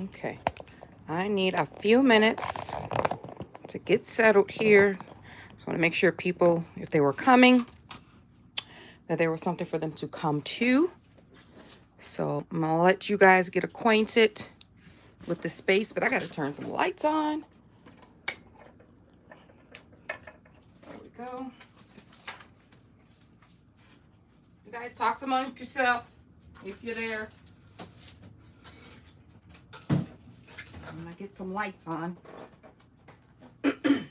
Okay. I need a few minutes to get settled here. Just want to make sure people, if they were coming, that there was something for them to come to. So I'm going to let you guys get acquainted with the space, but I got to turn some lights on. There we go. You guys talk amongst yourself if you're there. I'm going to get some lights on. Okay,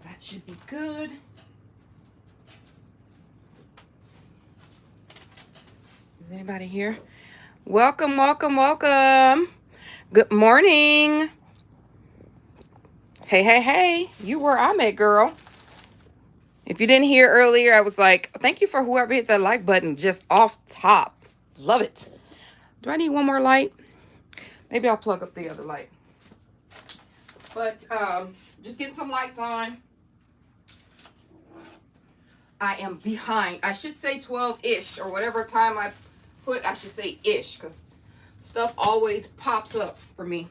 that should be good. Is anybody here? Welcome, welcome, welcome. Good morning. Hey, hey, hey. You where I'm at, girl. If you didn't hear earlier, I was like, thank you for whoever hit that like button just off top. Love it. Do I need one more light? Maybe I'll plug up the other light. But just getting some lights on. I am behind. I should say 12-ish or whatever time I put. I should say ish because stuff always pops up for me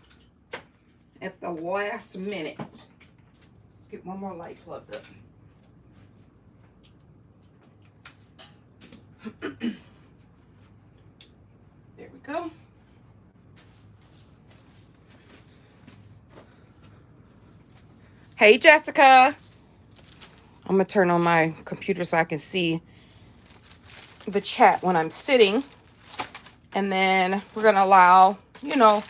at the last minute. Let's get one more light plugged up. There we go. Hey, Jessica. I'm going to turn on my computer so I can see the chat when I'm sitting. And then we're going to allow, you know,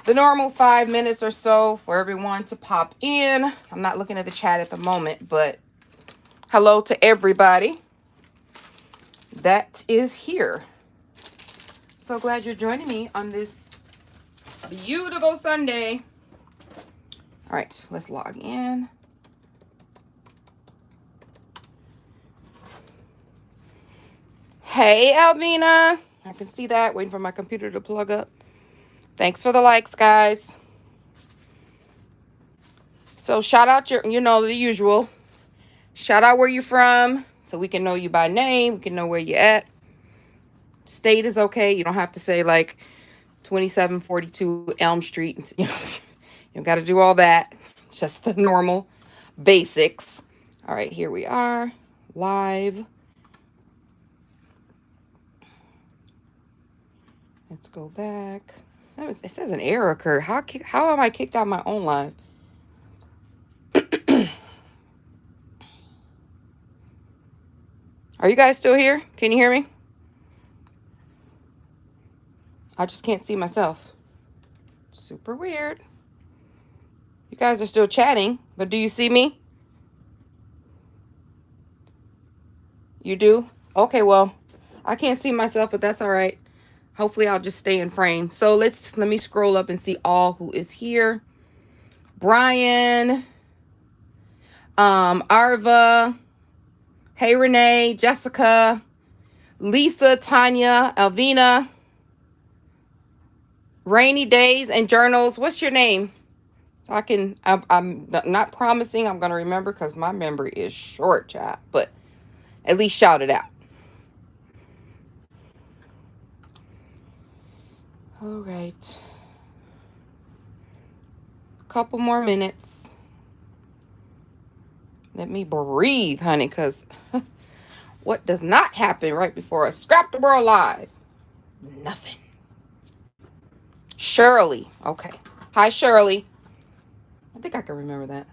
the normal 5 minutes or so for everyone to pop in. I'm not looking at the chat at the moment, but hello to everybody that is here. So glad you're joining me on this beautiful Sunday. All right, let's log in. Hey, Alina. I can see that. Waiting for my computer to plug up. Thanks for the likes, guys. So shout out your, you know, the usual. Shout out where you're from so we can know you by name. We can know where you're at. State is okay. You don't have to say like 2742 Elm Street. You know, you don't got to do all that. Just the normal basics. All right, here we are. Live. Let's go back. It says an error occurred. How am I kicked out of my own live? Are you guys still here? Can you hear me? I just can't see myself. Super weird. You guys are still chatting, but do you see me? You do? Okay, well, I can't see myself, but that's all right. Hopefully I'll just stay in frame. So let me scroll up and see all who is here. Brian, Arva, hey Renee, Jessica, Lisa, Tanya, Alvina, Rainy Days and Journals. What's your name? So I'm not promising I'm going to remember because my memory is short, child. But at least shout it out. All right. Couple more minutes. Let me breathe, honey, because what does not happen right before a Scrap the World Live? Nothing. Shirley. Okay. Hi, Shirley. I think I can remember that.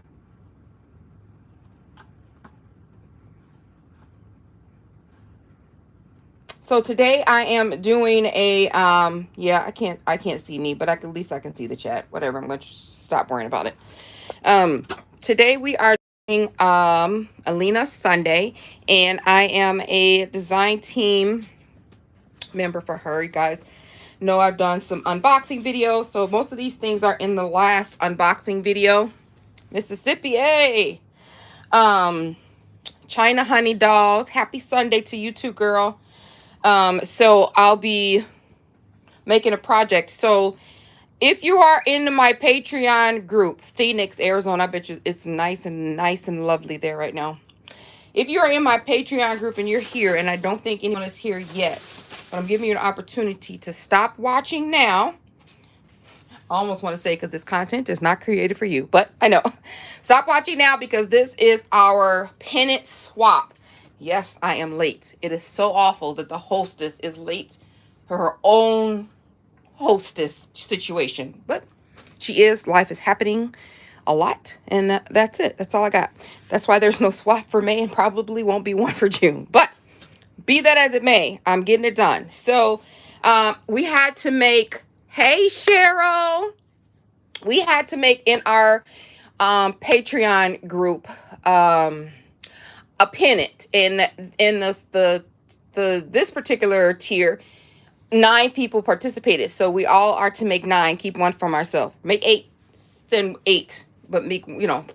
So today I am doing a yeah, I can't see me, but at least I can see the chat. Whatever, I'm going to stop worrying about it. Today we are doing Alina Sunday, and I am a design team member for her. You guys know I've done some unboxing videos, so most of these things are in the last unboxing video. Mississippi, hey. China Honey Dolls. Happy Sunday to you too, girl. So I'll be making a project. So if you are in my Patreon group, Phoenix, Arizona, I bet you it's nice and lovely there right now. If you are in my Patreon group and you're here, and I don't think anyone is here yet, but I'm giving you an opportunity to stop watching now. I almost want to say because this content is not created for you, but I know. Stop watching now because this is our pennant swap. Yes, I am late. It is so awful that the hostess is late for her own hostess situation, but she is. Life is happening a lot, and that's it. That's all I got. That's why there's no swap for May and probably won't be one for June, but be that as it may, I'm getting it done. So we had to make, hey Cheryl, we had to make in our Patreon group a pennant. In this particular tier, 9 people participated, so we all are to make 9, keep one from ourselves. Make 8, send 8, but make,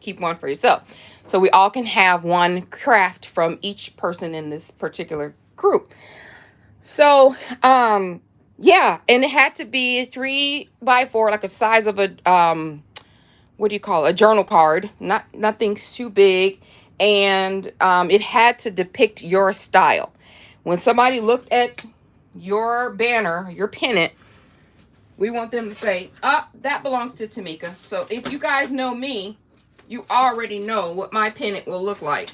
keep one for yourself, so we all can have one craft from each person in this particular group. So yeah, and it had to be 3 by 4, like a size of a what do you call it? A journal card, nothing too big, and it had to depict your style. When somebody looked at your banner, your pennant, we want them to say, that belongs to Tamika. So if you guys know me, you already know what my pennant will look like.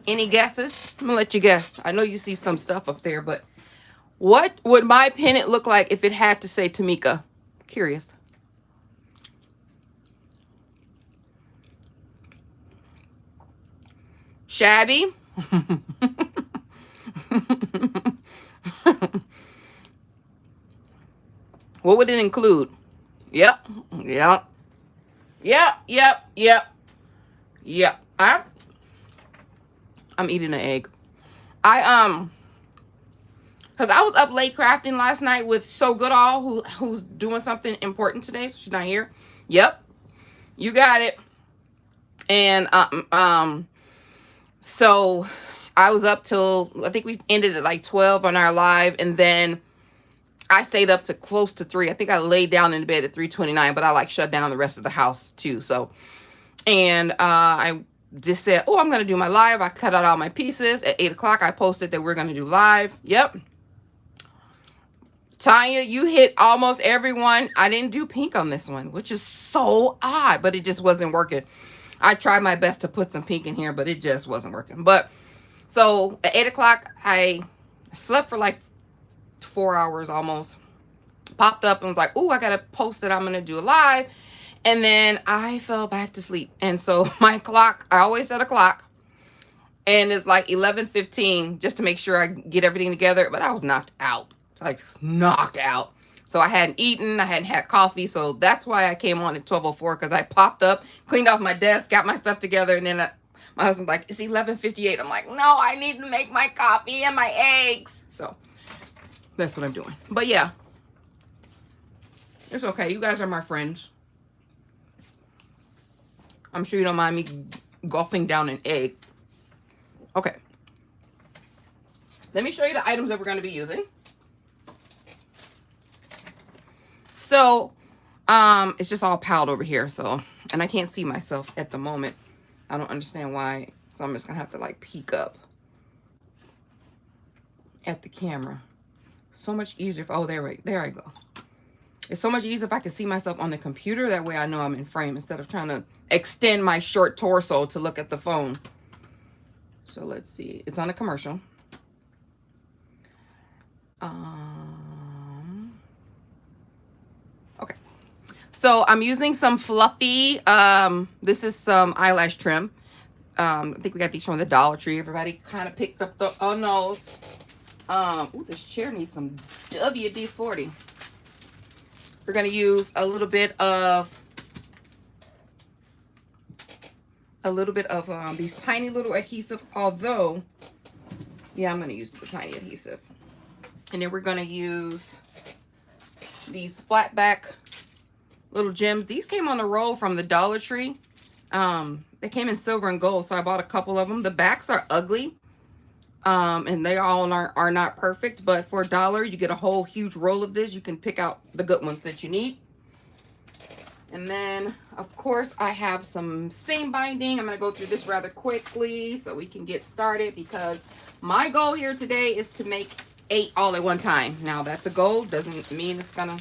Any guesses? I'm gonna let you guess. I know you see some stuff up there, but what would my pennant look like if it had to say Tamika? Curious. Shabby? What would it include? Yep. I'm eating an egg. Because I was up late crafting last night with So Goodall, who's doing something important today, so she's not here. Yep. You got it. And so I was up till, I think we ended at like 12 on our live, and then I stayed up to close to 3. I think I laid down in bed at 3:29, but I like shut down the rest of the house too. So, and I just said, oh, I'm going to do my live. I cut out all my pieces. At 8 o'clock, I posted that we're going to do live. Yep. Tanya, you hit almost everyone. I didn't do pink on this one, which is so odd, but it just wasn't working. I tried my best to put some pink in here, but it just wasn't working. But so at 8 o'clock, I slept for like 4 hours almost. Popped up and was like, oh, I got to post that I'm going to do a live. And then I fell back to sleep. And so my clock, I always set a clock. And it's like 11:15 just to make sure I get everything together. But I was knocked out. Like just knocked out. So I hadn't eaten. I hadn't had coffee. So that's why I came on at 12:04, because I popped up, cleaned off my desk, got my stuff together. And then my husband's like, it's 11:58. I'm like, no, I need to make my coffee and my eggs. So that's what I'm doing. But yeah, it's okay. You guys are my friends. I'm sure you don't mind me gulping down an egg. Okay. Let me show you the items that we're going to be using. So, it's just all piled over here. So, and I can't see myself at the moment. I don't understand why. So I'm just going to have to like peek up at the camera. So much easier if, oh, there I go. It's so much easier if I can see myself on the computer. That way I know I'm in frame instead of trying to extend my short torso to look at the phone. So let's see. It's on a commercial. Okay. So I'm using some fluffy, this is some eyelash trim. I think we got these from the Dollar Tree. Everybody kind of picked up the nose. Ooh, this chair needs some WD-40. We're going to use a little bit of these tiny little adhesive, although, yeah, I'm going to use the tiny adhesive. And then we're going to use these flat back little gems. These came on the roll from the Dollar Tree. They came in silver and gold, so I bought a couple of them. The backs are ugly, and they all are not perfect, but for $1, you get a whole huge roll of this. You can pick out the good ones that you need. And then, of course, I have some seam binding. I'm going to go through this rather quickly so we can get started, because my goal here today is to make 8 all at one time. Now that's a goal, doesn't mean it's gonna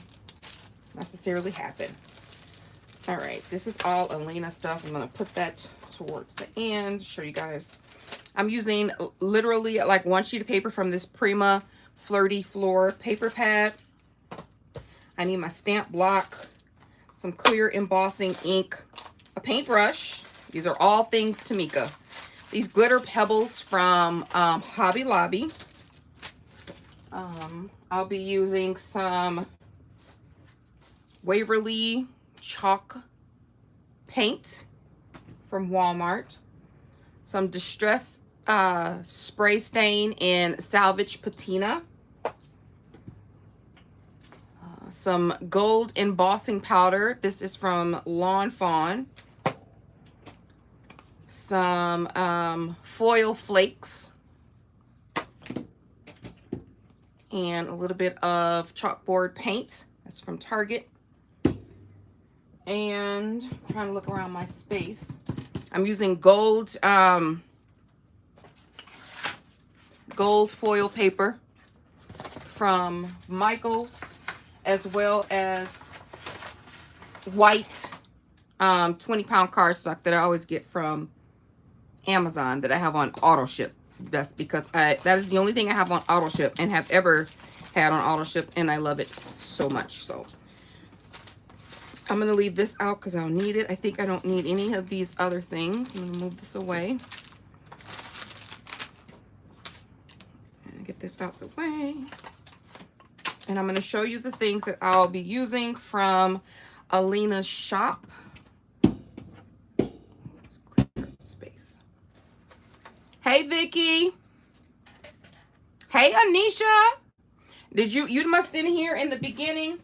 necessarily happen. All right, this is all Alina stuff. I'm gonna put that towards the end, show you guys. I'm using literally like one sheet of paper from this Prima Flirty Floor paper pad. I need my stamp block, some clear embossing ink, a paintbrush. These are all things Tamika. These glitter pebbles from Hobby Lobby. I'll be using some Waverly chalk paint from Walmart. Some Distress spray stain in Salvage Patina. Some gold embossing powder. This is from Lawn Fawn. Some foil flakes. And a little bit of chalkboard paint. That's from Target. And I'm trying to look around my space. I'm using gold foil paper from Michaels, as well as white 20-pound cardstock that I always get from Amazon that I have on auto ship. That's because that is the only thing I have on auto ship and have ever had on auto ship, and I love it so much. So I'm going to leave this out because I'll need it. I think I don't need any of these other things. I'm going to move this away. And get this out the way. And I'm going to show you the things that I'll be using from Alina's shop. Let's clear up space. Hey, Vicky. Hey, Anisha. You must didn't hear in the beginning.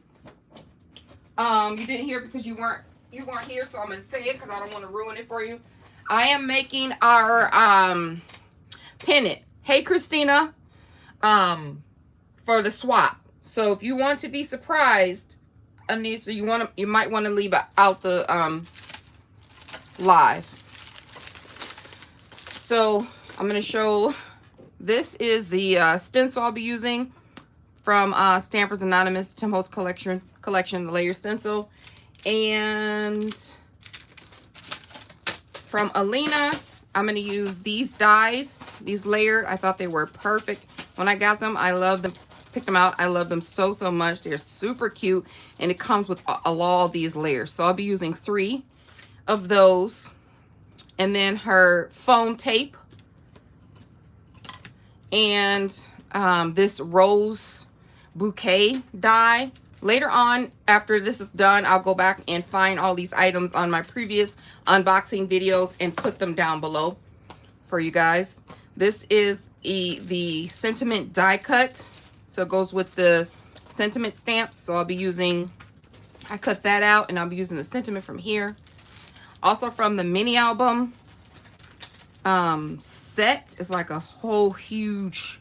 You didn't hear because you weren't here, so I'm gonna say it because I don't want to ruin it for you. I am making our pennant. Hey, Christina. For the swap. So if you want to be surprised, Anisha, you might want to leave out the live. So I'm gonna show. This is the stencil I'll be using from Stampers Anonymous, Tim Holtz collection, the layer stencil. And from Alina, I'm going to use these dies, these layered. I thought they were perfect. When I got them, I love them. Picked them out. I love them so much. They're super cute, and it comes with all these layers. So I'll be using 3 of those. And then her foam tape. And this rose bouquet die. Later on, after this is done, I'll go back and find all these items on my previous unboxing videos and put them down below for you guys. This is the sentiment die cut, so it goes with the sentiment stamps. So I'll be using, I cut that out, and I'll be using the sentiment from here. Also from the mini album set, it's like a whole huge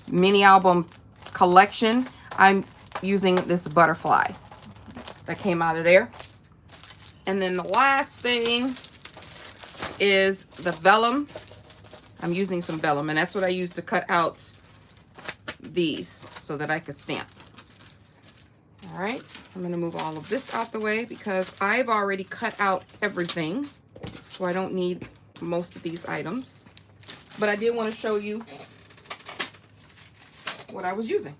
mini album collection. I'm using this butterfly that came out of there. And then the last thing is the vellum. I'm using some vellum, and that's what I use to cut out these so that I could stamp. All right, I'm going to move all of this out the way because I've already cut out everything, so I don't need most of these items. But I did want to show you what I was using.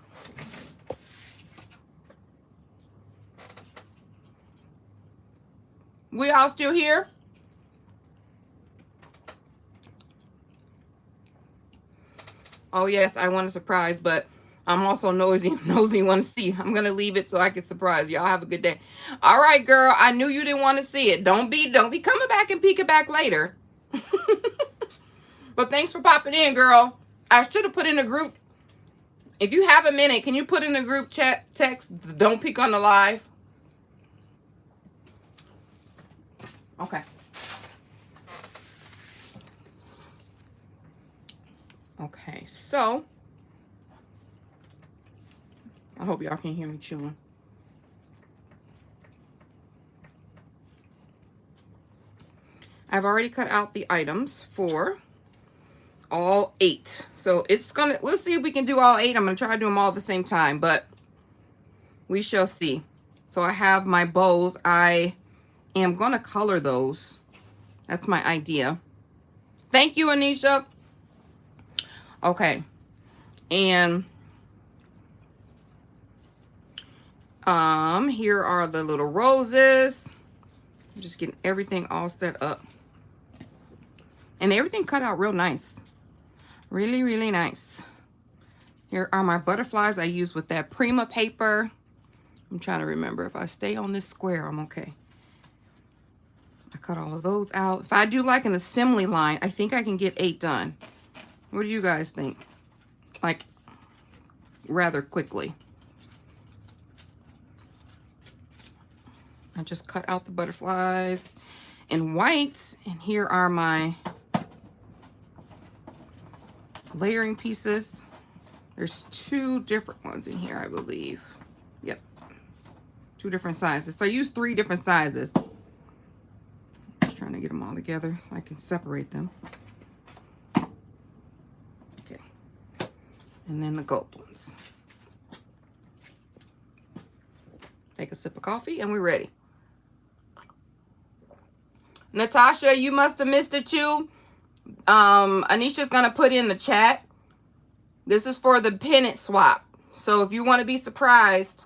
We all still here? Oh yes, I want a surprise, but I'm also nosy want to see. I'm gonna leave it so I can surprise y'all. Have a good day. All right, girl. I knew you didn't want to see it. Don't be coming back and peeking back later. But thanks for popping in, girl. I should have put in a group. If you have a minute, can you put in a group chat text? Don't peek on the live. Okay. Okay, so I hope y'all can hear me chewing. I've already cut out the items for all 8. So it's gonna, we'll see if we can do all 8. I'm gonna try to do them all at the same time, but we shall see. So I have my bows. I am gonna color those. That's my idea. Thank you, Anisha. Okay. And here are the little roses. I'm just getting everything all set up. And everything cut out real nice. Really, really nice. Here are my butterflies I use with that Prima paper. I'm trying to remember. If I stay on this square, I'm okay. I cut all of those out. If I do like an assembly line, I think I can get 8 done. What do you guys think? Like, rather quickly. I just cut out the butterflies in white. And here are my layering pieces. There's 2 different ones in here, I believe. Yep. 2 different sizes. So I use 3 different sizes. Just trying to get them all together so I can separate them. Okay. And then the gold ones. Take a sip of coffee and we're ready. Natasha, you must have missed it too. Anisha's gonna put in the chat. This is for the pennant swap. So if you want to be surprised,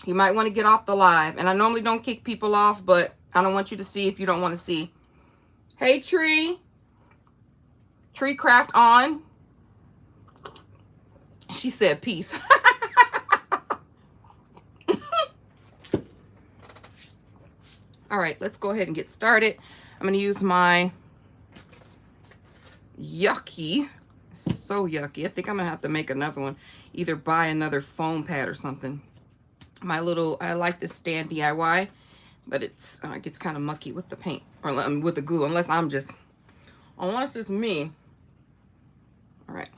you might want to get off the live. And I normally don't kick people off, but I don't want you to see if you don't want to see. Hey, Tree. Tree Craft on. She said peace. All right, let's go ahead and get started. I'm going to use my yucky. So yucky. I think I'm going to have to make another one. Either buy another foam pad or something. My little, I like this stand DIY, but it gets kind of mucky with the paint or with the glue, unless it's me. All right.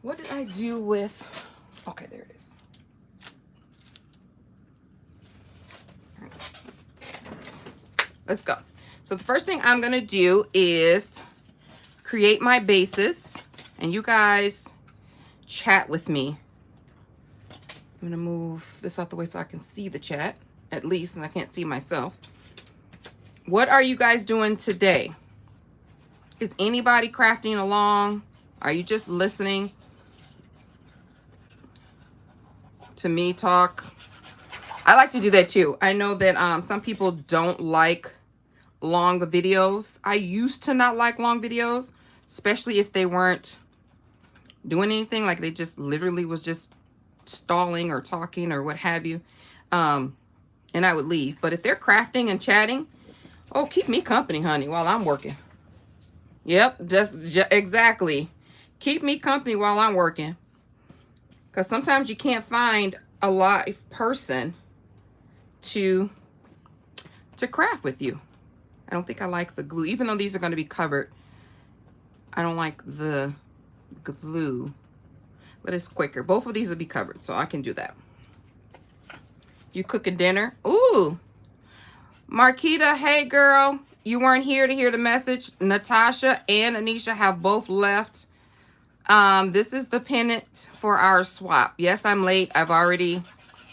What did I do with, okay, there it is. All right. Let's go. So the first thing I'm going to do is create my bases, and you guys chat with me. I'm gonna move this out the way so I can see the chat, at least, and I can't see myself. What are you guys doing today? Is anybody crafting along? Are you just listening to me talk? I like to do that too. I know that some people don't like long videos. I used to not like long videos, especially if they weren't doing anything, like they just literally was just stalling or talking or what have you, and I would leave. But if they're crafting and chatting, oh, keep me company, honey, while I'm working. Yep, just exactly. Keep me company while I'm working, because sometimes you can't find a live person to craft with you. I don't think I like the glue, even though these are going to be covered. I don't like the glue, but it's quicker. Both of these will be covered, so I can do that. You cooking dinner? Ooh, Marquita, hey girl, you weren't here to hear the message. Natasha and Anisha have both left. This is the pennant for our swap. Yes, I'm late. I've already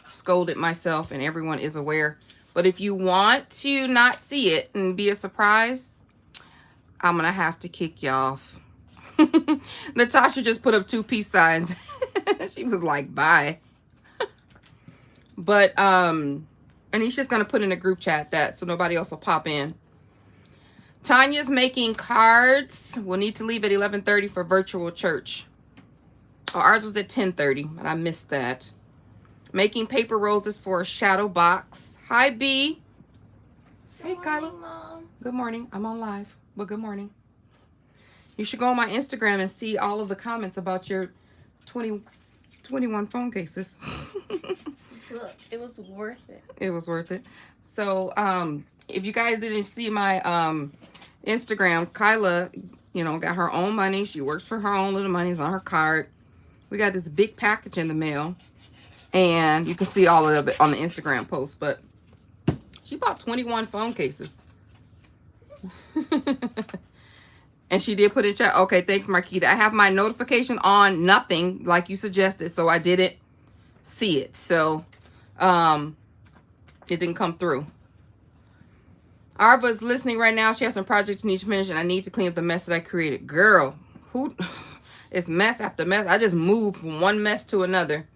scolded myself, and everyone is aware. But if you want to not see it and be a surprise, I'm gonna have to kick you off. Natasha just put up 2 peace signs. She was like, bye. But Anisha's gonna put in a group chat that so nobody else will pop in. Tanya's making cards. We'll need to leave at 11:30 for virtual church. Oh, ours was at 10:30, but I missed that. Making paper roses for a shadow box. Hi, B. Hey, Kyla. Mom. Good morning. I'm on live, but good morning. You should go on my Instagram and see all of the comments about your 21 phone cases. Look, it was worth it. It was worth it. So, if you guys didn't see my Instagram, Kyla, got her own money. She works for her own little money. It's on her card. We got this big package in the mail, and you can see all of it on the Instagram post. But she bought 21 phone cases. And she did put in chat. Okay, thanks, Marquita. I have my notification on nothing like you suggested, so I didn't see it. So it didn't come through. Arva's listening right now. She has some projects need to finish, and I need to clean up the mess that I created. Girl, who? It's mess after mess. I just moved from one mess to another.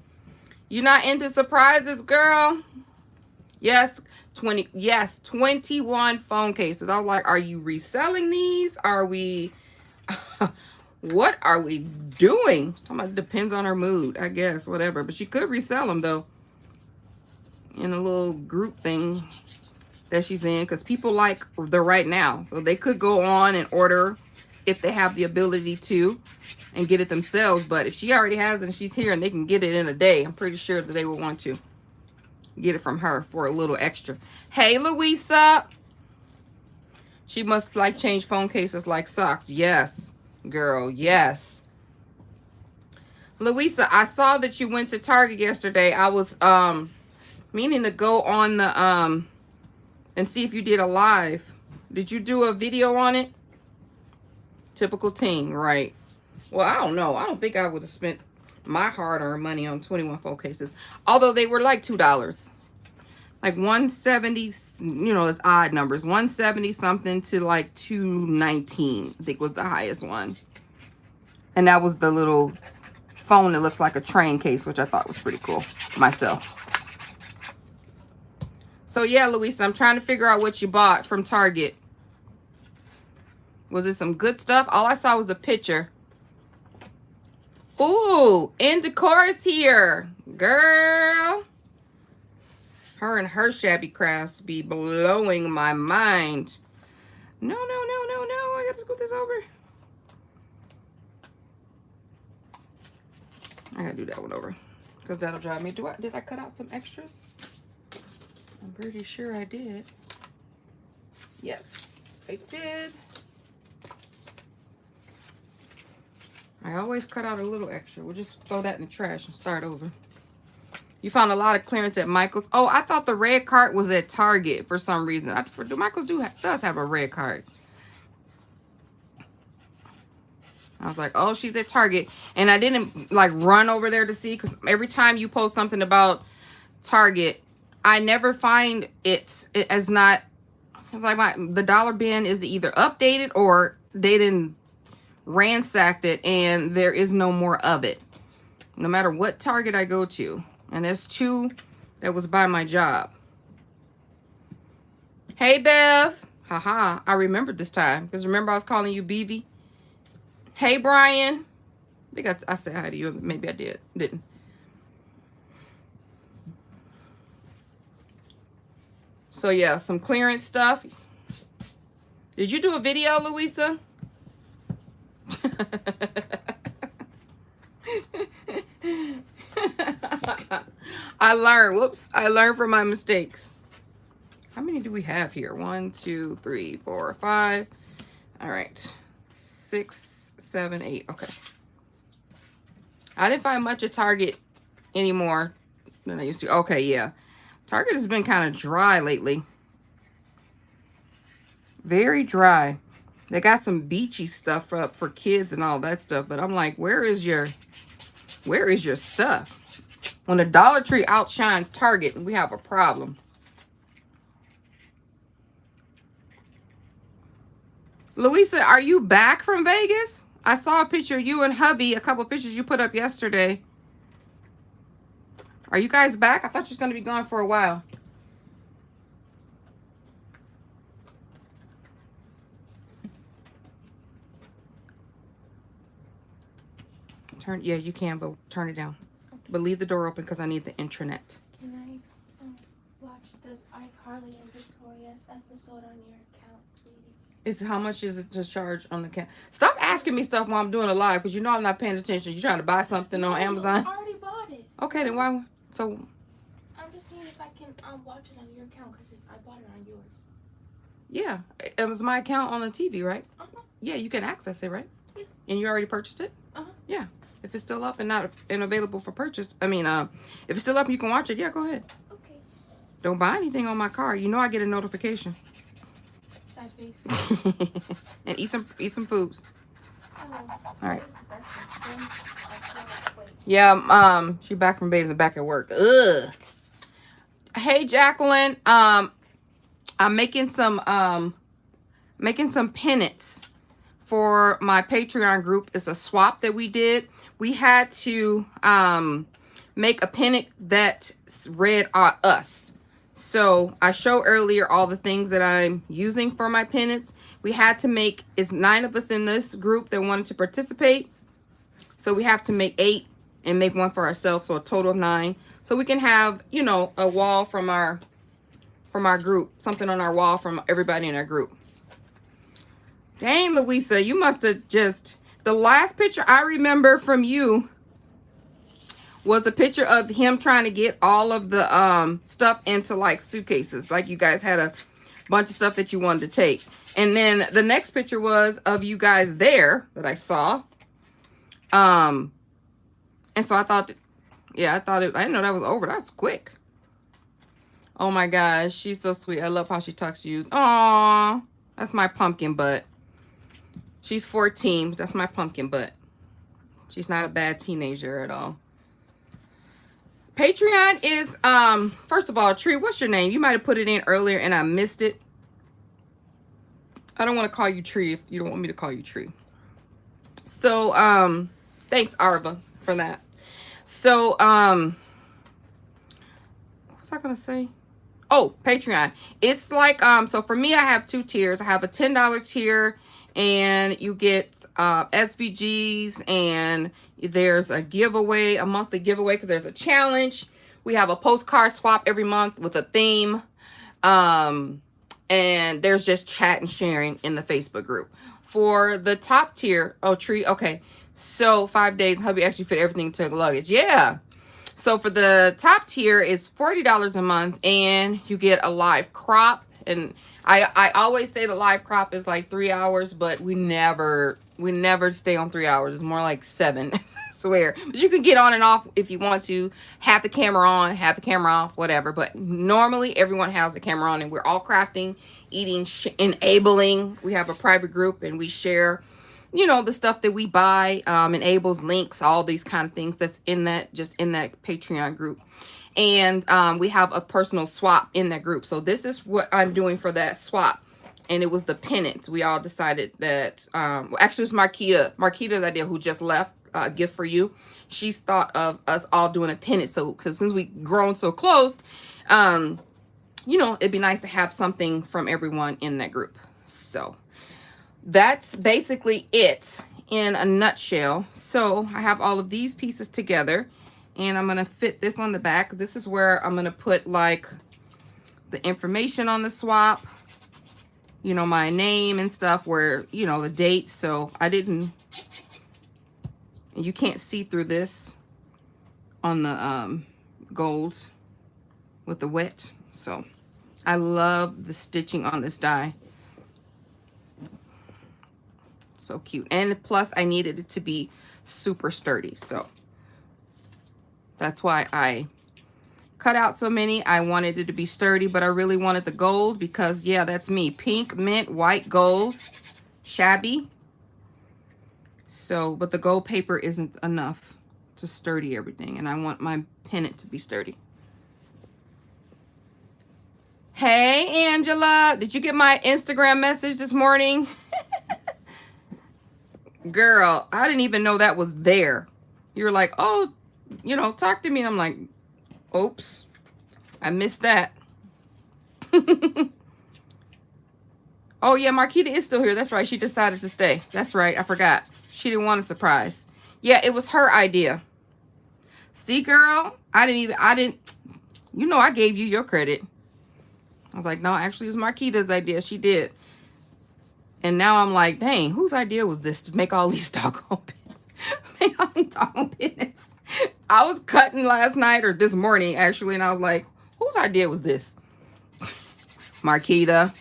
You not into surprises, girl? Yes, 20. Yes, 21 phone cases. I was like, are you reselling these? Are we? What are we doing? It depends on her mood, I guess. Whatever. But she could resell them though, in a little group thing that she's in, because people like the right now, so they could go on and order if they have the ability to and get it themselves. But if she already has it and she's here and they can get it in a day, I'm pretty sure that they would want to get it from her for a little extra. Hey, Louisa. She must like change phone cases like socks. Yes, girl, yes. Louisa, I saw that you went to Target yesterday. I was meaning to go on the and see if you did a live. Did you do a video on it? Typical teen, right? Well, I don't know. I don't think I would have spent my hard-earned money on 21 phone cases. Although they were like $2. Like 170, you know, it's odd numbers. 170 something to like 219, I think was the highest one. And that was the little phone that looks like a train case, which I thought was pretty cool myself. So yeah, Louisa, I'm trying to figure out what you bought from Target. Was it some good stuff? All I saw was a picture. Ooh, Indecor is here. Girl. Her and her shabby crafts be blowing my mind. No. I gotta scoot this over. I gotta do that one over, because that'll drive me. Did I cut out some extras? I'm pretty sure I did. Yes, I did. I always cut out a little extra. We'll just throw that in the trash and start over. You found a lot of clearance at Michael's. Oh, I thought the red cart was at Target for some reason. Michael's does have a red cart. I was like, oh, she's at Target. And I didn't like run over there to see, because every time you post something about Target, I never find it as not. It's like the dollar bin is either updated or they didn't ransacked it and there is no more of it. No matter what Target I go to. And there's two that was by my job. Hey, Bev. Haha, I remembered this time. Because remember I was calling you BV? Hey, Brian. I think I said hi to you. Maybe I didn't. So, yeah, some clearance stuff. Did you do a video, Louisa? I learned from my mistakes. How many do we have here? 1, 2, 3, 4, 5. All right. 6, 7, 8. Okay. I didn't find much at Target anymore than I used to. Okay, yeah. Target has been kind of dry lately. Very dry. They got some beachy stuff up for kids and all that stuff, but I'm like, where is your stuff? When the Dollar Tree outshines Target, we have a problem. Louisa, are you back from Vegas? I saw a picture of you and hubby, a couple of pictures you put up yesterday. Are you guys back? I thought you was going to be gone for a while. Yeah, you can, but turn it down. Okay. But leave the door open because I need the intranet. Can I watch the iCarly and Victoria's episode on your account, please? How much is it to charge on the account? Stop asking me stuff while I'm doing a live, because you know I'm not paying attention. You're trying to buy something on Amazon? I already bought it. Okay, then why? So I'm just seeing if I can watch it on your account, because I bought it on yours. Yeah, it was my account on the TV, right? Uh-huh. Yeah, you can access it, right? Yeah. And you already purchased it? Uh-huh. Yeah. If it's still up and not available for purchase, if it's still up and you can watch it, yeah, go ahead. Okay. Don't buy anything on my card. You know I get a notification. Sign my face. And eat some foods. All right. Yeah, she back from Basin, back at work. Ugh. Hey, Jacqueline. I'm making some pennants for my Patreon group. It's a swap that we did. We had to make a pennant that read us. So I showed earlier all the things that I'm using for my pennants. We had to make, it's 9 of us in this group that wanted to participate. So we have to make 8 and make one for ourselves. So a total of 9. So we can have, you know, a wall from our group. Something on our wall from everybody in our group. Dang, Louisa, you must have just, the last picture I remember from you was a picture of him trying to get all of the stuff into like suitcases. Like you guys had a bunch of stuff that you wanted to take. And then the next picture was of you guys there that I saw. And so I thought, yeah, I didn't know that was over. That was quick. Oh my gosh, she's so sweet. I love how she talks to you. Aw, that's my pumpkin butt. She's 14. That's my pumpkin butt. She's not a bad teenager at all. Patreon is, first of all, Tree, what's your name? You might have put it in earlier and I missed it. I don't want to call you Tree if you don't want me to call you Tree. So, thanks, Arva, for that. So, what was I going to say? Oh, Patreon. It's like, so for me, I have 2 tiers. I have a $10 tier and you get SVGs and there's a giveaway, a monthly giveaway because there's a challenge. We have a postcard swap every month with a theme. And there's just chat and sharing in the Facebook group. For the top tier, oh, Tree, okay. So 5 days, hubby actually fit everything into luggage. Yeah. So for the top tier is $40 a month and you get a live crop. And I always say the live crop is like 3 hours, but we never stay on 3 hours. It's more like 7, I swear. But you can get on and off if you want to. Have the camera on, have the camera off, whatever. But normally everyone has the camera on and we're all crafting, eating, enabling. We have a private group and we share, you know, the stuff that we buy, enables, links, all these kind of things that's in that, just in that Patreon group. And we have a personal swap in that group. So this is what I'm doing for that swap. And it was the pennant. We all decided that, well, actually it was Marquita's idea, who just left, a gift for you. She's thought of us all doing a pennant. So, because since we've grown so close, you know, it'd be nice to have something from everyone in that group. So that's basically it in a nutshell. So I have all of these pieces together and I'm going to fit this on the back. This is where I'm going to put like the information on the swap, you know, my name and stuff, where, you know, the date. So I didn't, you can't see through this on the gold with the wet. So I love the stitching on this die. So cute. And plus I needed it to be super sturdy. So that's why I cut out so many. I wanted it to be sturdy, but I really wanted the gold because, yeah, that's me. Pink, mint, white, gold. Shabby. So, but the gold paper isn't enough to sturdy everything. And I want my pennant to be sturdy. Hey, Angela. Did you get my Instagram message this morning? Girl, I didn't even know that was there. You were like, oh, you know, talk to me. And I'm like, oops, I missed that. Oh, yeah, Marquita is still here. That's right. She decided to stay. That's right. I forgot. She didn't want a surprise. Yeah, it was her idea. See, girl, I didn't, you know, I gave you your credit. I was like, no, actually, it was Marquita's idea. She did. And now I'm like, dang, whose idea was this to make all these doggone pennants? I was cutting last night or this morning, actually, and I was like, whose idea was this? Marquita.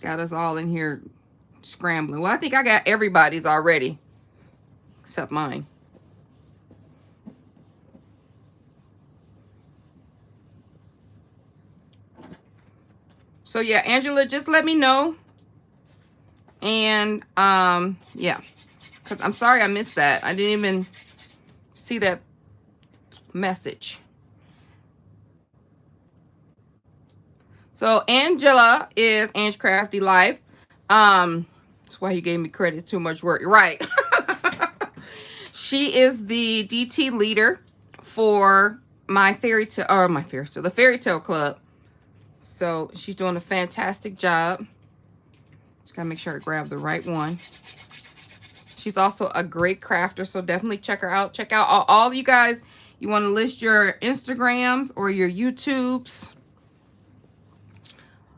Got us all in here scrambling. Well, I think I got everybody's already, except mine. So yeah, Angela, just let me know. And yeah, because I'm sorry I missed that. I didn't even see that message. So Angela is Ange Crafty Life. That's why you gave me credit. Too much work. Right. She is the DT leader for my the Fairy Tale Club. So she's doing a fantastic job. Just gotta make sure I grab the right one. She's also a great crafter, so definitely check her out. Check out all you guys. You want to list your Instagrams or your YouTubes.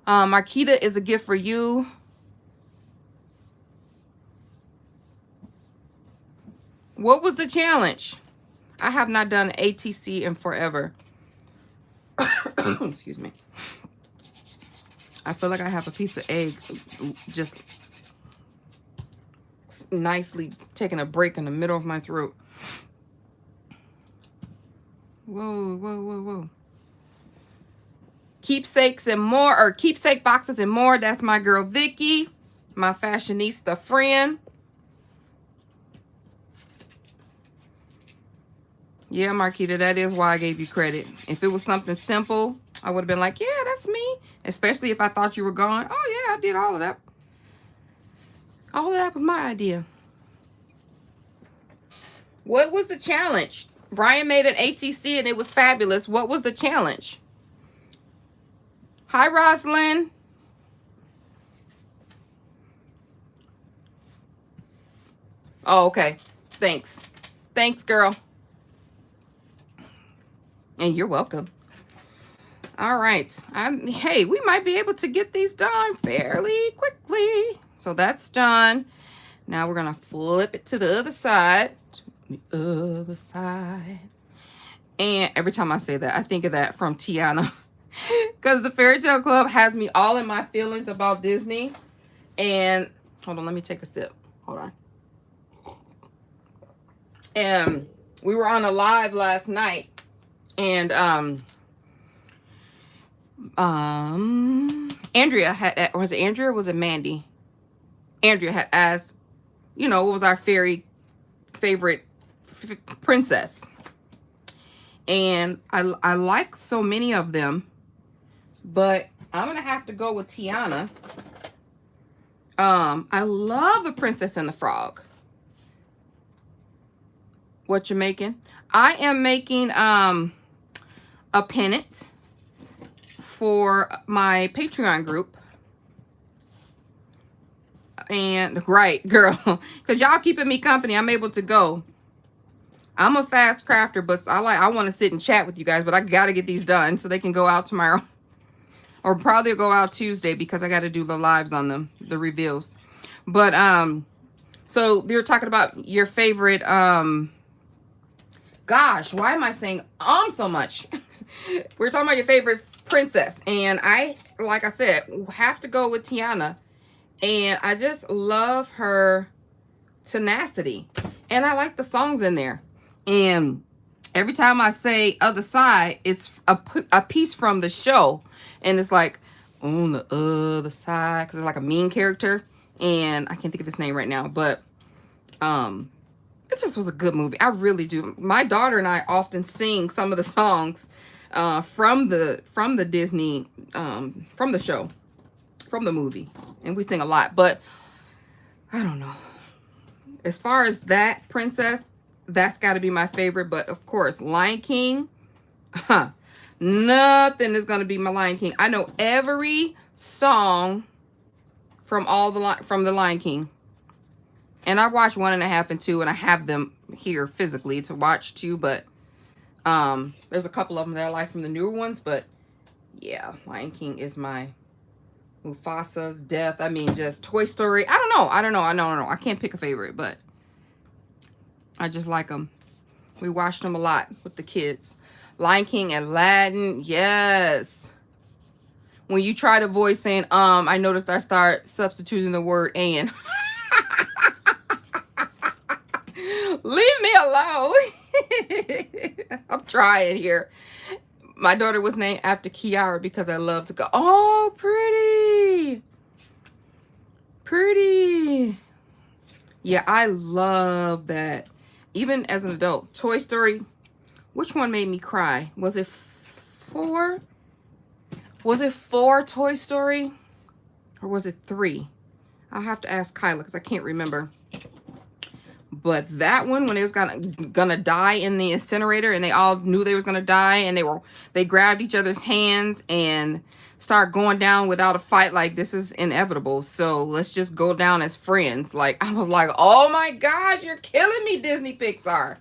Marquita is a gift for you. What was the challenge? I have not done ATC in forever. Excuse me. I feel like I have a piece of egg just nicely taking a break in the middle of my throat. Whoa, whoa, whoa, whoa. Keepsakes and more, or keepsake boxes and more. That's my girl Vicky, my fashionista friend. Yeah, Marquita, that is why I gave you credit. If it was something simple, I would have been like, yeah, that's me. Especially if I thought you were gone. Oh, yeah, I did all of that. All of that was my idea. What was the challenge? Brian made an ATC and it was fabulous. What was the challenge? Hi, Rosalind. Oh, okay. Thanks. Thanks, girl. And you're welcome. All right. Hey, we might be able to get these done fairly quickly. So that's done. Now we're going to flip it to the other side. To the other side. And every time I say that, I think of that from Tiana. Because the Fairy Tale Club has me all in my feelings about Disney. And hold on, let me take a sip. Hold on. And we were on a live last night. And Andrea had, was it Andrea or was it Mandy? Andrea had asked, you know, what was our favorite princess? And I like so many of them, but I'm gonna have to go with Tiana. I love The Princess and the Frog. What you making? I am making a pennant for my Patreon group. And right, girl, because y'all keeping me company. I'm able to go. I'm a fast crafter, but I want to sit and chat with you guys, but I got to get these done so they can go out tomorrow. Or probably go out Tuesday because I got to do the lives on them, the reveals. But so you're talking about your favorite gosh, why am I saying so much? We're talking about your favorite princess, and I, like I said, have to go with Tiana. And I just love her tenacity. And I like the songs in there. And every time I say other side, it's a piece from the show. And it's like, on the other side. Because it's like a mean character. And I can't think of his name right now. But it just was a good movie. I really do. My daughter and I often sing some of the songs from the Disney, from the show. From the movie. And we sing a lot. But I don't know. As far as that princess, that's got to be my favorite. But of course, Lion King, nothing is going to be my Lion King. I know every song from the Lion King. And I watched 1.5 and 2, and I have them here physically to watch too. But there's a couple of them that I like from the newer ones. But yeah, Lion King is my Mufasa's death. I mean, just Toy Story. I don't know. I can't pick a favorite, but I just like them. We watched them a lot with the kids. Lion King and Aladdin. Yes. When you try to voice saying, I noticed I start substituting the word and. Leave me alone. I'm trying here. My daughter was named after Kiara because I love to go. Oh, pretty. Pretty. Yeah, I love that. Even as an adult. Toy Story. Which one made me cry? Was it 4? Was it 4 Toy Story? Or was it 3? I'll have to ask Kyla because I can't remember. But that one, when it was gonna die in the incinerator, and they all knew they was gonna die, and they grabbed each other's hands and start going down without a fight, like this is inevitable. So let's just go down as friends. Like I was like, oh my gosh, you're killing me, Disney Pixar.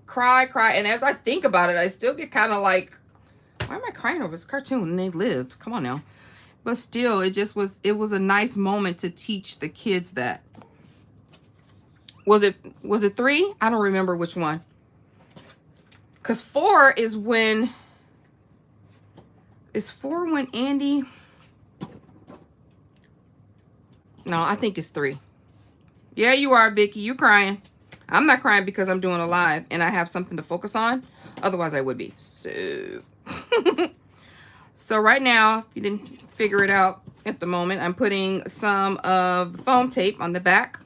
Cry. And as I think about it, I still get kind of like, why am I crying over this cartoon? And they lived. Come on now. But still, it was a nice moment to teach the kids that. Was it 3? I don't remember which one. Because 4 is when... Is 4 when Andy... No, I think it's 3. Yeah, you are, Vicky. You crying. I'm not crying because I'm doing a live and I have something to focus on. Otherwise, I would be. So... So right now, if you didn't figure it out at the moment, I'm putting some of the foam tape on the back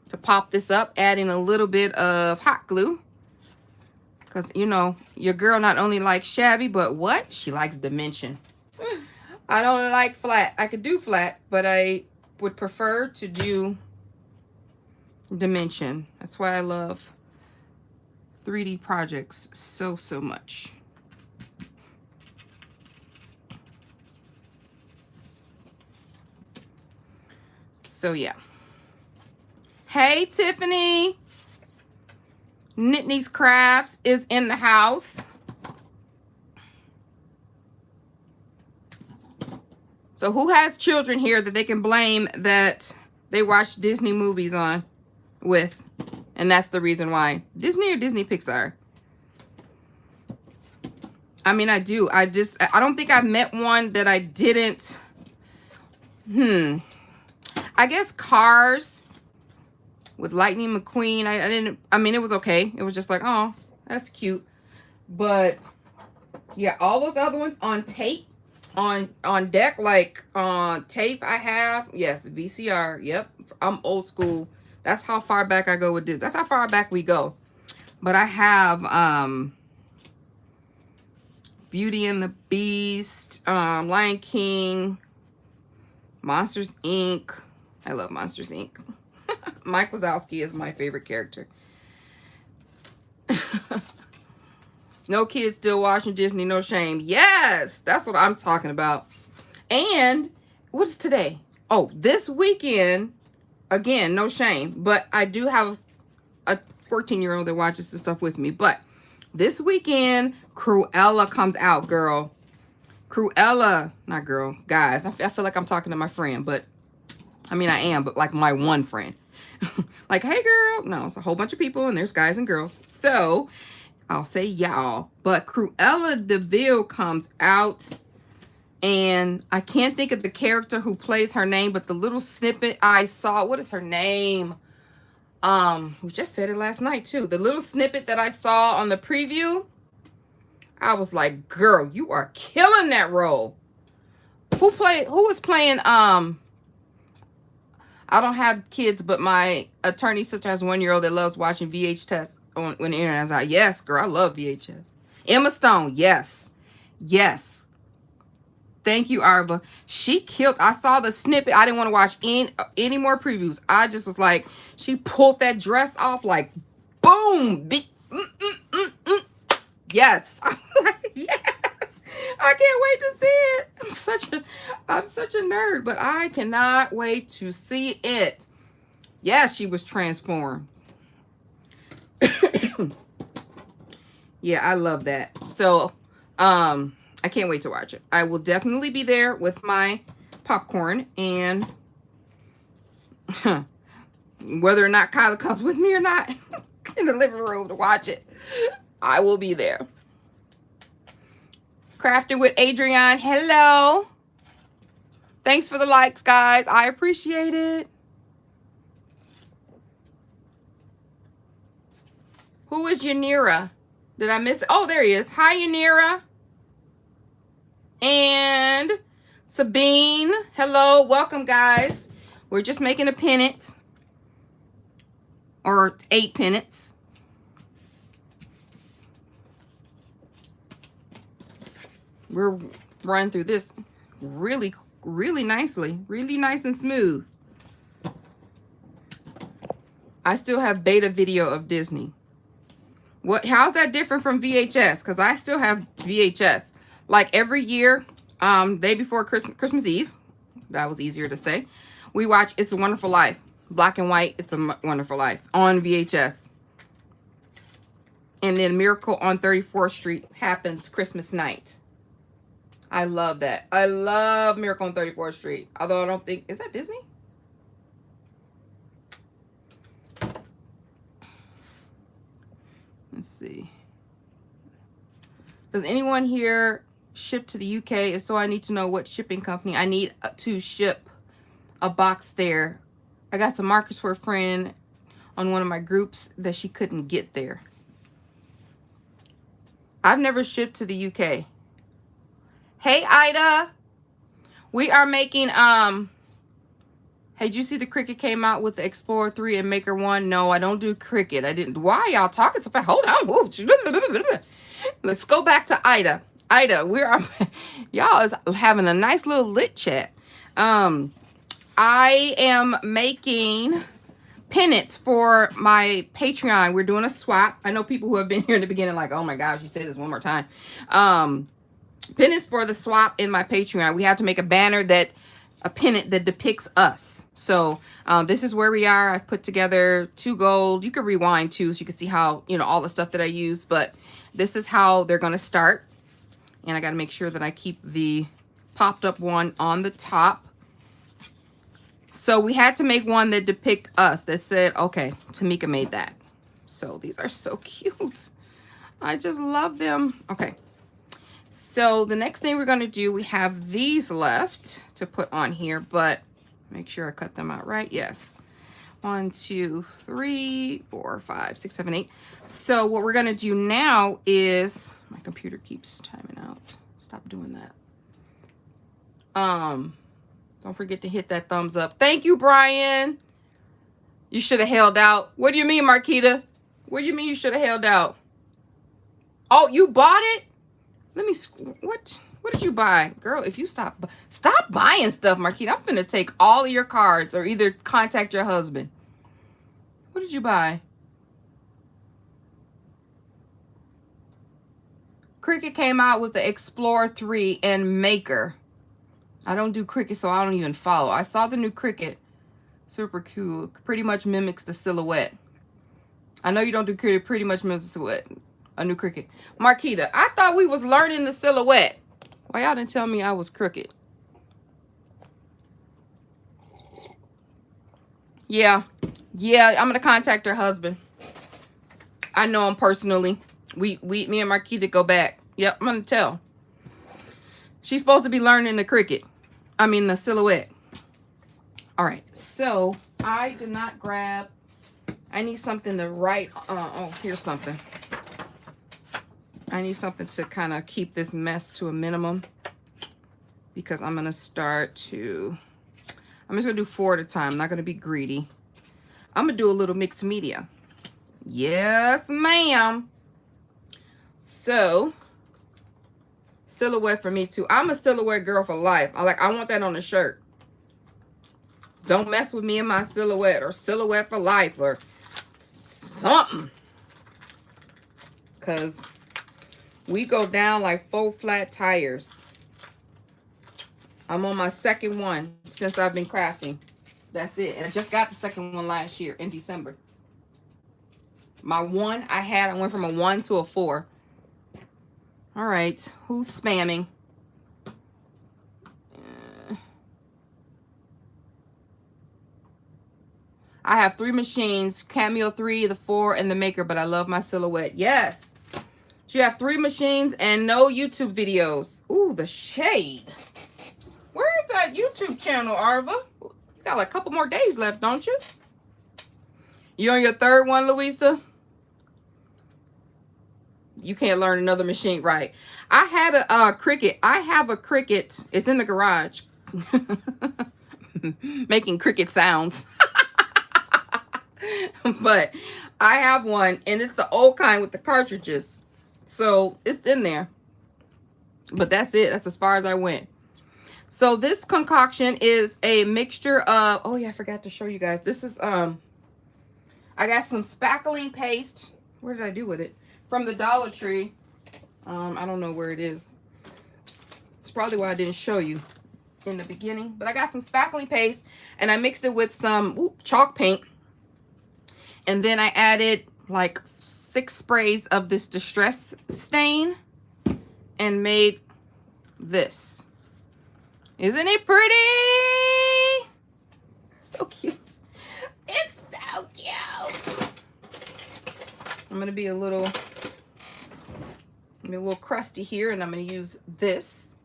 to pop this up, adding a little bit of hot glue. Because, you know, your girl not only likes shabby, but what? She likes dimension. I don't like flat. I could do flat, but I would prefer to do dimension. That's why I love 3D projects so much. So, yeah. Hey, Tiffany. Nittany's Crafts is in the house. So, who has children here that they can blame that they watch Disney movies on with? And that's the reason why. Disney or Disney Pixar? I mean, I do. I don't think I've met one that I didn't. I guess Cars with Lightning McQueen. I mean, it was okay. It was just like, oh, that's cute. But yeah, all those other ones on tape, on deck, like on tape I have. Yes, VCR. Yep. I'm old school. That's how far back I go with this. That's how far back we go. But I have Beauty and the Beast, Lion King, Monsters Inc. I love Monsters Inc. Mike Wazowski is my favorite character. No kids still watching Disney, no shame. Yes, that's what I'm talking about. And what's today? Oh, this weekend, again, no shame. But I do have a 14-year-old that watches the stuff with me. But this weekend, Cruella comes out, girl. Cruella, not girl, guys. I feel like I'm talking to my friend, but I mean, I am, but like my one friend. Like, hey, girl. No, it's a whole bunch of people, and there's guys and girls. So, I'll say y'all. But Cruella de Vil comes out, and I can't think of the character who plays her name, but the little snippet I saw, what is her name? We just said it last night, too. The little snippet that I saw on the preview, I was like, girl, you are killing that role. Who was playing, I don't have kids, but my attorney sister has a 1-year-old that loves watching VHS when the internet's out. Yes, girl, I love VHS. Emma Stone, yes. Yes. Thank you, Arva. She killed. I saw the snippet. I didn't want to watch any more previews. I just was like, she pulled that dress off like, boom. Yes. I'm like, yes. I can't wait to see it. I'm such a nerd, but I cannot wait to see it. Yes, she was transformed. Yeah, I love that. So, I can't wait to watch it. I will definitely be there with my popcorn, and whether or not Kyla comes with me or not in the living room to watch it, I will be there. Crafting with Adrienne. Hello. Thanks for the likes, guys. I appreciate it. Who is Yanira? Did I miss it? Oh, there he is. Hi, Yanira. And Sabine, hello, welcome guys. We're just making a pennant, or 8 pennants. We're running through this really nicely, really nice and smooth. I still have beta video of Disney. How's that different from VHS? Because I still have VHS. Like every year, day before Christmas Eve, that was easier to say, we watch It's a Wonderful Life. Black and white, It's a Wonderful Life on VHS. And then Miracle on 34th Street happens Christmas night. I love that. I love Miracle on 34th Street. Although I don't think, is that Disney? Let's see. Does anyone here ship to the UK? If so, I need to know what shipping company. I need to ship a box there. I got some markers for a friend on one of my groups that she couldn't get there. I've never shipped to the UK. Hey, Ida. We are making, hey, did you see the Cricut came out with the Explorer 3 and Maker 1? No, I don't do Cricut. I didn't. Why y'all talking so fast? Hold on. Whoa. Let's go back to Ida. Ida, y'all is having a nice little lit chat. I am making pennants for my Patreon. We're doing a swap. I know people who have been here in the beginning like, oh my gosh, you say this one more time. Pennants for the swap in my Patreon. We have to make a pennant that depicts us. So this is where we are. I've put together 2 gold. You can rewind too, so you can see how, all the stuff that I use. But this is how they're going to start. And I got to make sure that I keep the popped up one on the top. So we had to make one that depict us, that said, okay, Tamika made that. So these are so cute. I just love them. Okay. So the next thing we're going to do, we have these left to put on here, but make sure I cut them out right. Yes. 1, 2, 3, 4, 5, 6, 7, 8. So what we're going to do now is, my computer keeps timing out. Stop doing that. Don't forget to hit that thumbs up. Thank you, Brian. You should have held out. What do you mean, Marquita? What do you mean you should have held out? Oh, you bought it? Let me, what did you buy? Girl, if you stop buying stuff, Marquita, I'm going to take all of your cards or either contact your husband. What did you buy? Cricut came out with the Explorer 3 and Maker. I don't do Cricut, so I don't even follow. I saw the new Cricut. Super cool. Pretty much mimics the silhouette. I know you don't do Cricut. Pretty much mimics the silhouette. A new Cricut. Marquita, I thought we was learning the silhouette. Why y'all didn't tell me I was crooked? Yeah. Yeah, I'm going to contact her husband. I know him personally. Me and Marquita go back. Yep, I'm going to tell. She's supposed to be learning the Cricut. The silhouette. All right. So I did not grab. I need something to write. Oh, here's something. I need something to kind of keep this mess to a minimum. Because I'm going to start to. I'm just going to do 4 at a time. I'm not going to be greedy. I'm going to do a little mixed media. Yes, ma'am. So. Silhouette for me too. I'm a silhouette girl for life. I want that on a shirt. Don't mess with me and my silhouette, or silhouette for life, or something. Cause we go down like 4 flat tires. I'm on my 2nd one since I've been crafting. That's it. And I just got the 2nd one last year in December. My 1 I went from a 1 to a 4. All right, who's spamming? I have 3 machines, Cameo 3, the 4, and the Maker, but I love my silhouette. Yes. You have 3 machines and no YouTube videos. Ooh, the shade. Where is that YouTube channel, Arva? You got like a couple more days left, don't you? You on your 3rd one, Louisa? You can't learn another machine, right? I had a Cricut. I have a Cricut. It's in the garage. Making cricket sounds. But I have one, and it's the old kind with the cartridges. So it's in there. But that's it. That's as far as I went. So this concoction is a mixture of, oh yeah, I forgot to show you guys. This is, I got some spackling paste. Where did I do with it? From the Dollar Tree. I don't know where it is. It's probably why I didn't show you in the beginning. But I got some spackling paste, and I mixed it with some chalk paint. And then I added like 6 sprays of this distress stain and made this. Isn't it pretty? So cute. It's so cute. I'm gonna be a little crusty here, and I'm gonna use this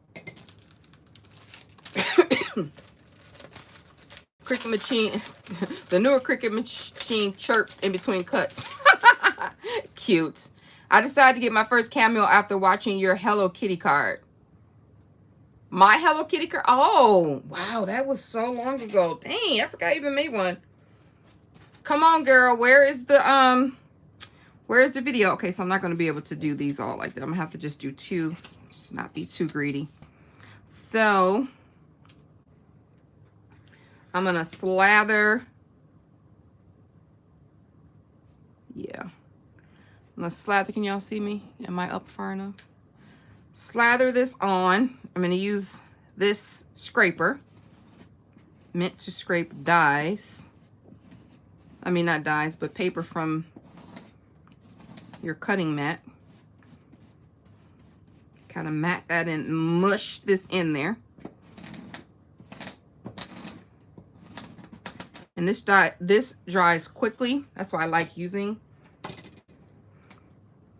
Cricut machine. The newer Cricut machine chirps in between cuts. Cute. I decided to get my first cameo after watching your Hello Kitty card. My Hello Kitty card? Oh, wow, that was so long ago. Dang, I forgot I even made one. Come on, girl. Where is the video? Okay, so I'm not going to be able to do these all like that. I'm going to have to just do 2. Just not be too greedy. So I'm going to slather. Yeah. I'm going to slather. Can y'all see me? Am I up far enough? Slather this on. I'm going to use this scraper. Meant to scrape dies. I mean, not dies, but paper from your cutting mat. Kind of mat that and mush this in there. And this dries quickly. That's why I like using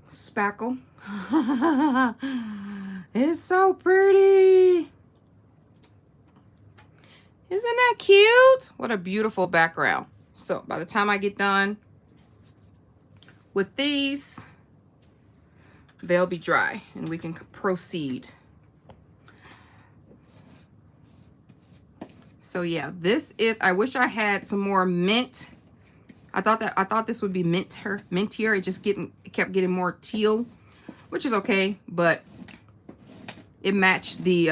spackle. It's so pretty. Isn't that cute? What a beautiful background. So by the time I get done with these, they'll be dry and we can proceed. So yeah, this is, I wish I had some more mint. I thought this would be mintier. It kept getting more teal, which is okay, but it matched the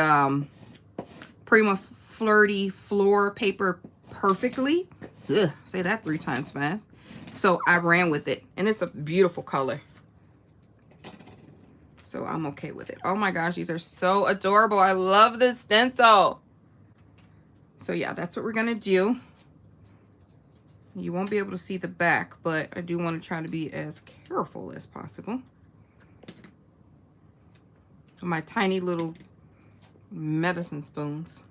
Prima Flirty floor paper perfectly. Ugh, say that 3 times fast. So I ran with it, and it's a beautiful color. So I'm okay with it. Oh my gosh, these are so adorable. I love this stencil. So yeah, that's what we're gonna do. You won't be able to see the back, but I do want to try to be as careful as possible. My tiny little medicine spoons.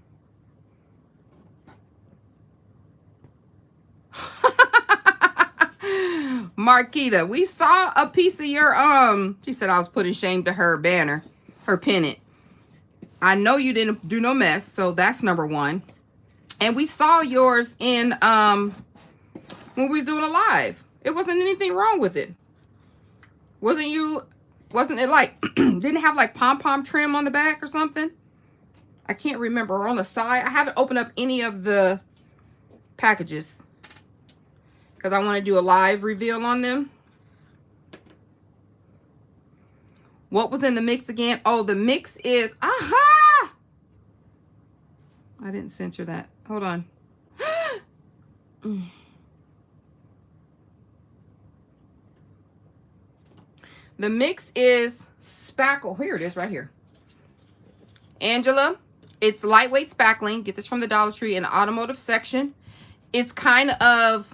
Marquita, we saw a piece of your she said I was putting shame to her banner, her pennant. I know you didn't do no mess, so that's number 1. And we saw yours in when we was doing a live. It wasn't anything wrong with it. Wasn't it like didn't have like pom-pom trim on the back or something? I can't remember. Or on the side. I haven't opened up any of the packages because I want to do a live reveal on them. What was in the mix again? Oh, the mix is, aha! I didn't censor that. Hold on. The mix is spackle. Here it is right here. Angela, it's lightweight spackling. Get this from the Dollar Tree in the automotive section. It's kind of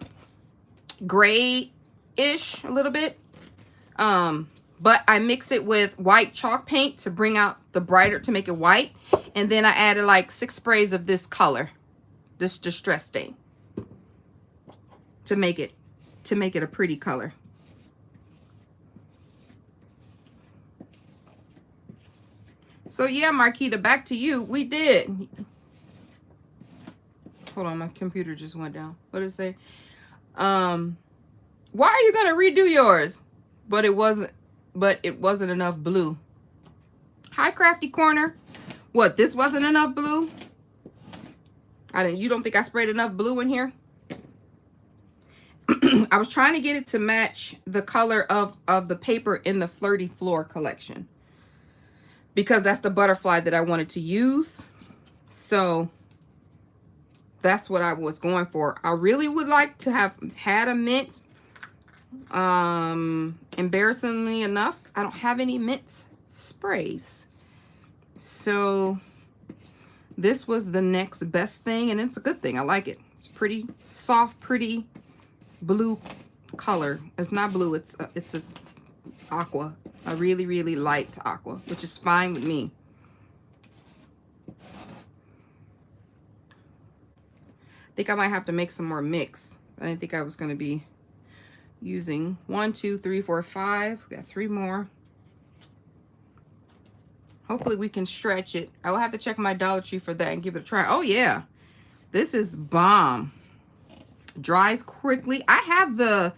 gray-ish a little bit. But I mix it with white chalk paint to bring out the brighter, to make it white. And then I added like 6 sprays of this color, this distress stain, to make it a pretty color. So yeah, Marquita, back to you. We did. Hold on, my computer just went down. What did it say? Why are you gonna redo yours? But it wasn't. but it wasn't enough blue. Hi, Crafty Corner. What, this wasn't enough blue? You don't think I sprayed enough blue in here? I was trying to get it to match the color of the paper in the Flirty Floor collection, because that's the butterfly that I wanted to use. So that's what I was going for. I really would like to have had a mint. Embarrassingly enough, I don't have any mint sprays. So this was the next best thing, and it's a good thing. I like it. It's pretty soft, pretty blue color. It's not blue, it's a aqua, a really, really light aqua, which is fine with me. I think I might have to make some more mix. I didn't think I was going to be using 1, 2, 3, 4, 5. We got 3 more. Hopefully we can stretch it. I will have to check my Dollar Tree for that and give it a try. Oh yeah, this is bomb. Dries quickly. I have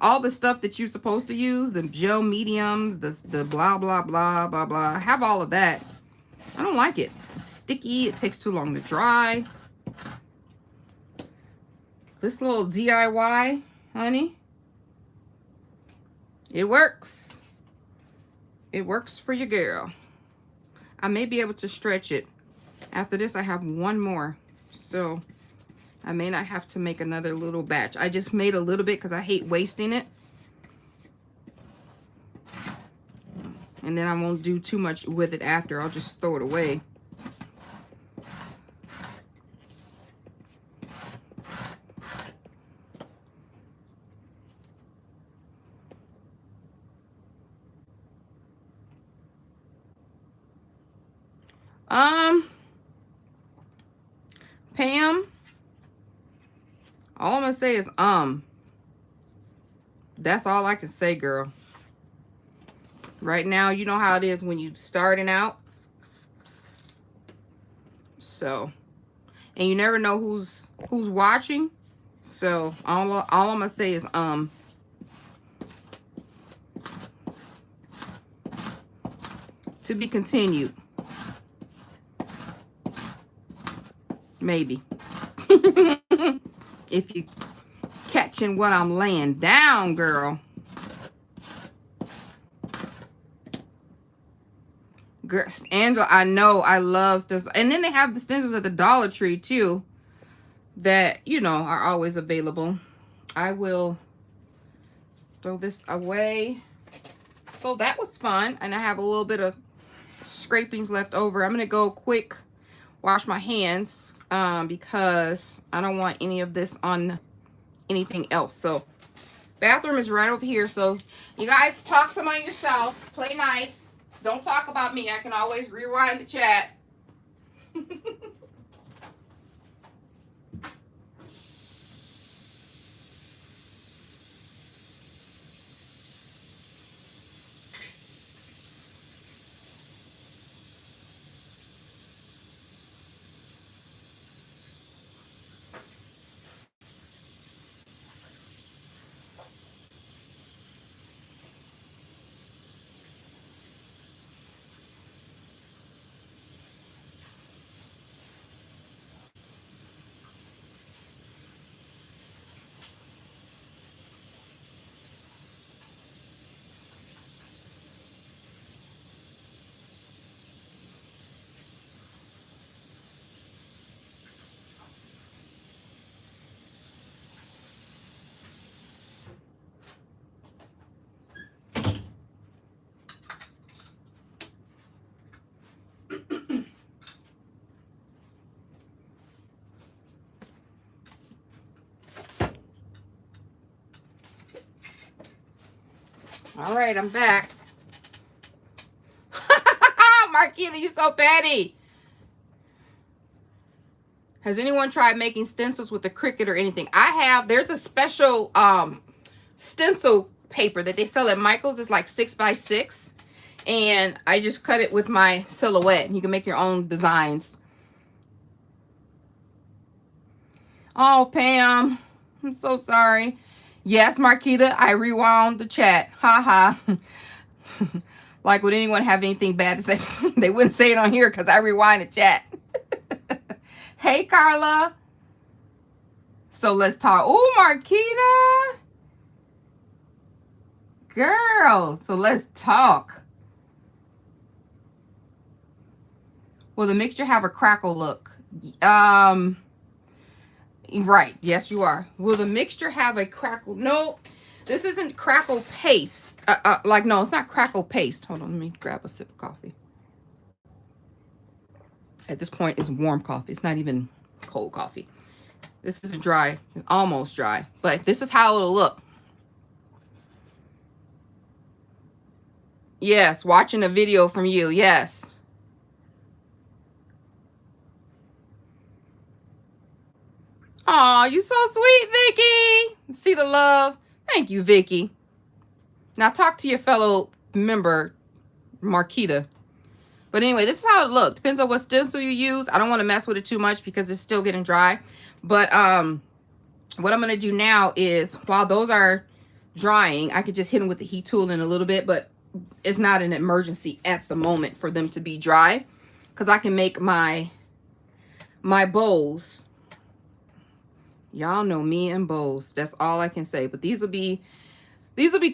all the stuff that you're supposed to use, the gel mediums, the blah blah blah blah blah. I have all of that. I don't like it. It's sticky. It takes too long to dry. This little DIY, honey, it works. It works for your girl. I may be able to stretch it. After this, I have 1 more. So I may not have to make another little batch. I just made a little bit because I hate wasting it. And then I won't do too much with it after. I'll just throw it away. Pam, all I'm gonna say is that's all I can say, girl. Right now, you know how it is when you starting out. So, and you never know who's watching. So all I'm gonna say is to be continued. Maybe. If you catching what I'm laying down, girl. Girl, Angela, I know I love stencils. And then they have the stencils at the Dollar Tree too, that, you know, are always available. I will throw this away. So that was fun. And I have a little bit of scrapings left over. I'm going to go quick wash my hands because I don't want any of this on anything else. So bathroom is right over here. So you guys talk some on yourself. Play nice. Don't talk about me. I can always rewind the chat. All right, I'm back. Marquita, you so petty. Has anyone tried making stencils with a Cricut or anything? I have. There's a special stencil paper that they sell at Michael's. It's like 6x6. And I just cut it with my silhouette. You can make your own designs. Oh, Pam. I'm so sorry. Yes, Marquita, I rewound the chat. Ha ha. Like, would anyone have anything bad to say? They wouldn't say it on here because I rewind the chat. Hey, Carla. So let's talk. Oh, Marquita. Girl. So let's talk. Will the mixture have a crackle look? Right. Yes, you are. Will the mixture have a crackle? No, this isn't crackle paste. No, it's not crackle paste. Hold on. Let me grab a sip of coffee. At this point, it's warm coffee. It's not even cold coffee. This isn't dry. It's almost dry. But this is how it'll look. Yes, watching a video from you. Yes. Aw, you so sweet, Vicky. See the love. Thank you, Vicky. Now talk to your fellow member, Marquita. But anyway, this is how it looked. Depends on what stencil you use. I don't want to mess with it too much because it's still getting dry. But what I'm going to do now is, while those are drying, I could just hit them with the heat tool in a little bit. But it's not an emergency at the moment for them to be dry, because I can make my bowls. Y'all know me and bowls. That's all I can say. But these will be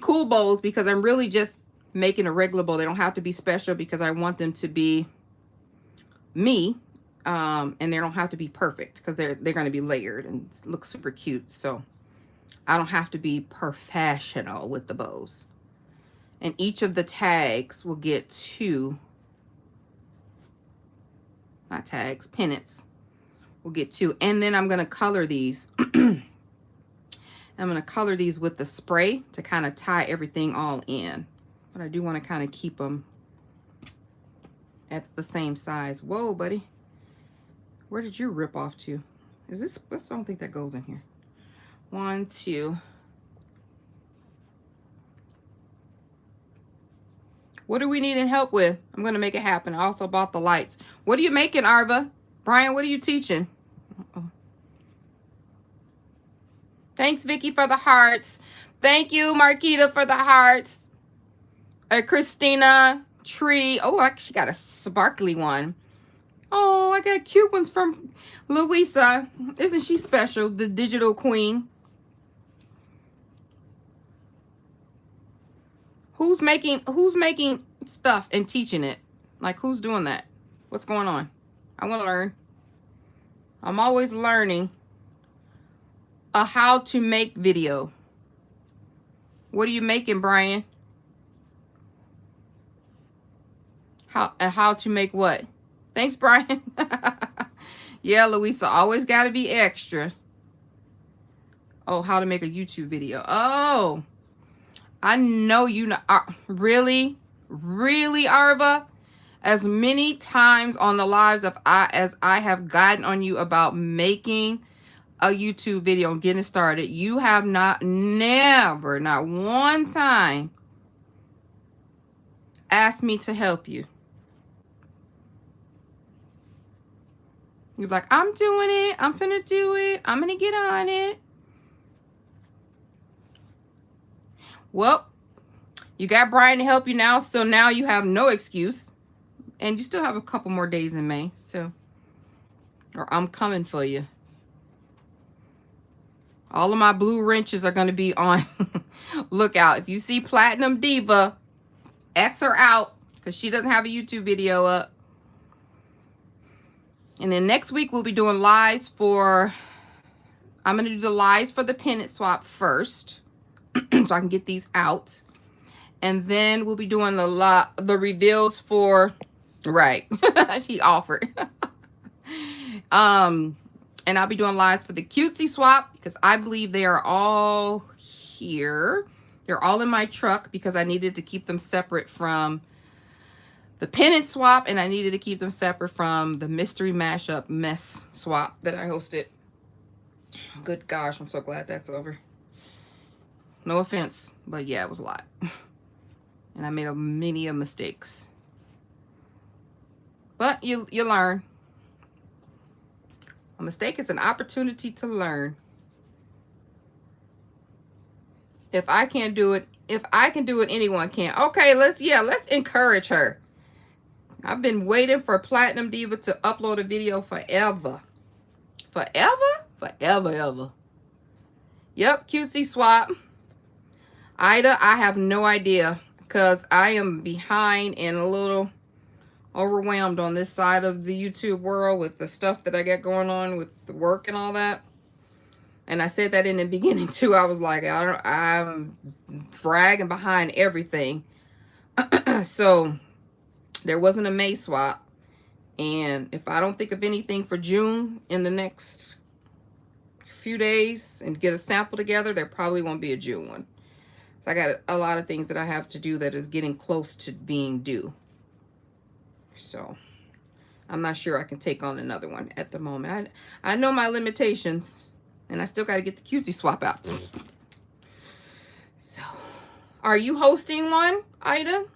cool bowls, because I'm really just making a regular bowl. They don't have to be special because I want them to be me, and they don't have to be perfect because they're going to be layered and look super cute. So I don't have to be professional with the bows. And each of the tags will get 2, not tags, pennants. We'll get 2, and then I'm going to color these. I'm going to color these with the spray to kind of tie everything all in. But I do want to kind of keep them at the same size. Whoa, buddy. Where did you rip off to? Is this, I don't think that goes in here. 1, 2. What do we need help with? I'm going to make it happen. I also bought the lights. What are you making, Arva? Brian, what are you teaching? Uh-oh. Thanks, Vicky, for the hearts. Thank you, Marquita, for the hearts. Christina, Tree. Oh, I actually got a sparkly one. Oh, I got cute ones from Louisa. Isn't she special? The digital queen. Who's making stuff and teaching it? Like, who's doing that? What's going on? I want to learn. I'm always learning a how to make video. What are you making, Brian? How to make what? Thanks, Brian. Yeah, Louisa, always got to be extra. Oh, how to make a YouTube video. Oh, I know you know. Really, Arva? As many times on the lives as I have gotten on you about making a YouTube video and getting started, you have never, not one time asked me to help you. You're like, I'm doing it. I'm finna do it. I'm gonna get on it. Well, you got Brian to help you now, so now you have no excuse. And you still have a couple more days in May, so. Or I'm coming for you. All of my blue wrenches are going to be on lookout. If you see Platinum Diva, X her out, because she doesn't have a YouTube video up. And then next week we'll be doing lives for, I'm going to do the lives for the pennant swap first, so I can get these out. And then we'll be doing the reveals for, right, she offered. And I'll be doing lives for the cutesy swap, because I believe they are all here. They're all in my truck because I needed to keep them separate from the pennant swap, and I needed to keep them separate from the mystery mashup mess swap that I hosted. Good gosh, I'm so glad that's over. No offense, but yeah, it was a lot. And I made many mistakes. But you learn. A mistake is an opportunity to learn. If I can't do it, If I can do it, anyone can. Okay, let's encourage her. I've been waiting for Platinum Diva to upload a video forever. Forever, ever. Yep, cutesy swap. Ida, I have no idea because I am behind and a little overwhelmed on this side of the YouTube world with the stuff that I got going on with the work and all that. And I said that in the beginning too. I was like, I'm dragging behind everything. So there wasn't a May swap. And if I don't think of anything for June in the next few days and get a sample together, there probably won't be a June one. So I got a lot of things that I have to do that is getting close to being due. So I'm not sure I can take on another one at the moment. I know my limitations, and I still got to get the cutesy swap out. So, are you hosting one, Ida?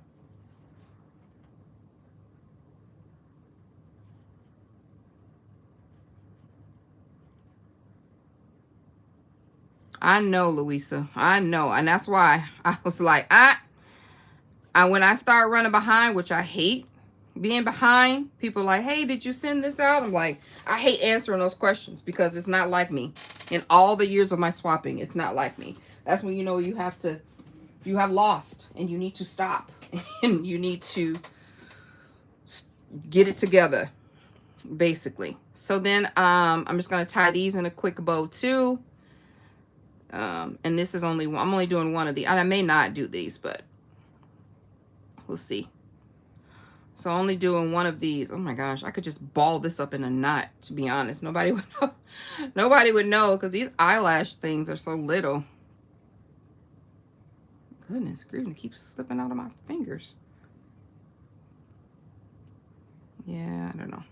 I know, Louisa. I know. And that's why I was like, when I start running behind, which I hate being behind, people are like, hey, did you send this out? I'm like, I hate answering those questions because it's not like me. In all the years of my swapping, it's not like me. That's when you know you have lost and you need to stop and you need to get it together, basically. So then I'm just going to tie these in a quick bow too. And this is I'm only doing one of these. And I may not do these, but we'll see. So only doing one of these. Oh my gosh, I could just ball this up in a knot, to be honest. Nobody would know. Nobody would know because these eyelash things are so little. Goodness grief, it keeps slipping out of my fingers. Yeah, I don't know.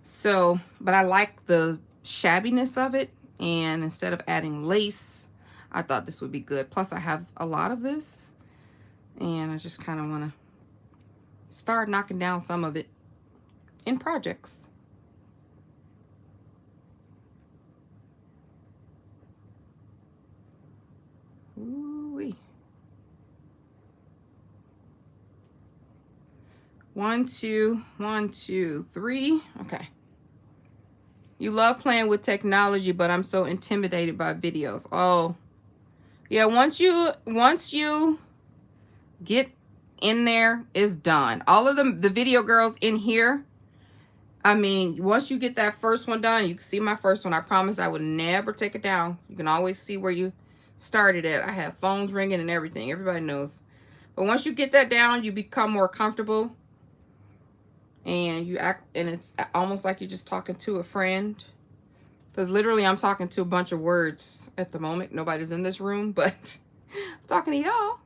So, but I like the shabbiness of it. And instead of adding lace, I thought this would be good. Plus, I have a lot of this. And I just kind of want to start knocking down some of it in projects. Ooh-wee. 1, 2, 1, 2, 3. Okay. You love playing with technology, but I'm so intimidated by videos. Oh, yeah. Once you get in there, it's done. All of the video girls in here, I mean, once you get that first one done, you can see my first one. I promise I would never take it down. You can always see where you started at. I have phones ringing and everything. Everybody knows. But once you get that down, you become more comfortable. And you act, and it's almost like you're just talking to a friend. Because literally I'm talking to a bunch of words at the moment. Nobody's in this room, but I'm talking to y'all.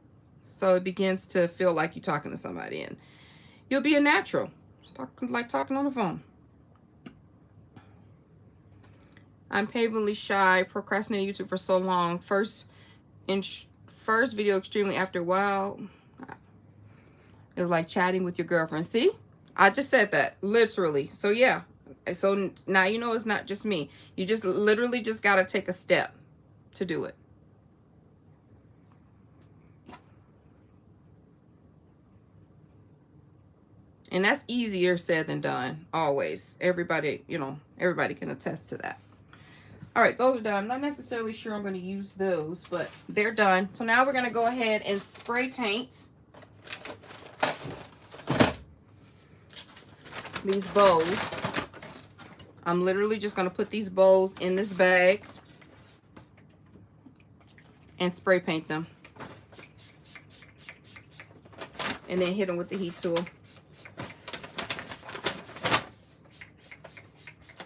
So it begins to feel like you're talking to somebody, and you'll be a natural. Like talking on the phone. I'm painfully shy, procrastinating YouTube for so long. First video extremely after a while. It was like chatting with your girlfriend. See? I just said that. Literally. So yeah. So now you know it's not just me. You just literally just got to take a step to do it. And that's easier said than done, always. Everybody, you know, everybody can attest to that. All right, those are done. I'm not necessarily sure I'm going to use those, but they're done. So now we're going to go ahead and spray paint these bows. I'm literally just going to put these bows in this bag and spray paint them. And then hit them with the heat tool.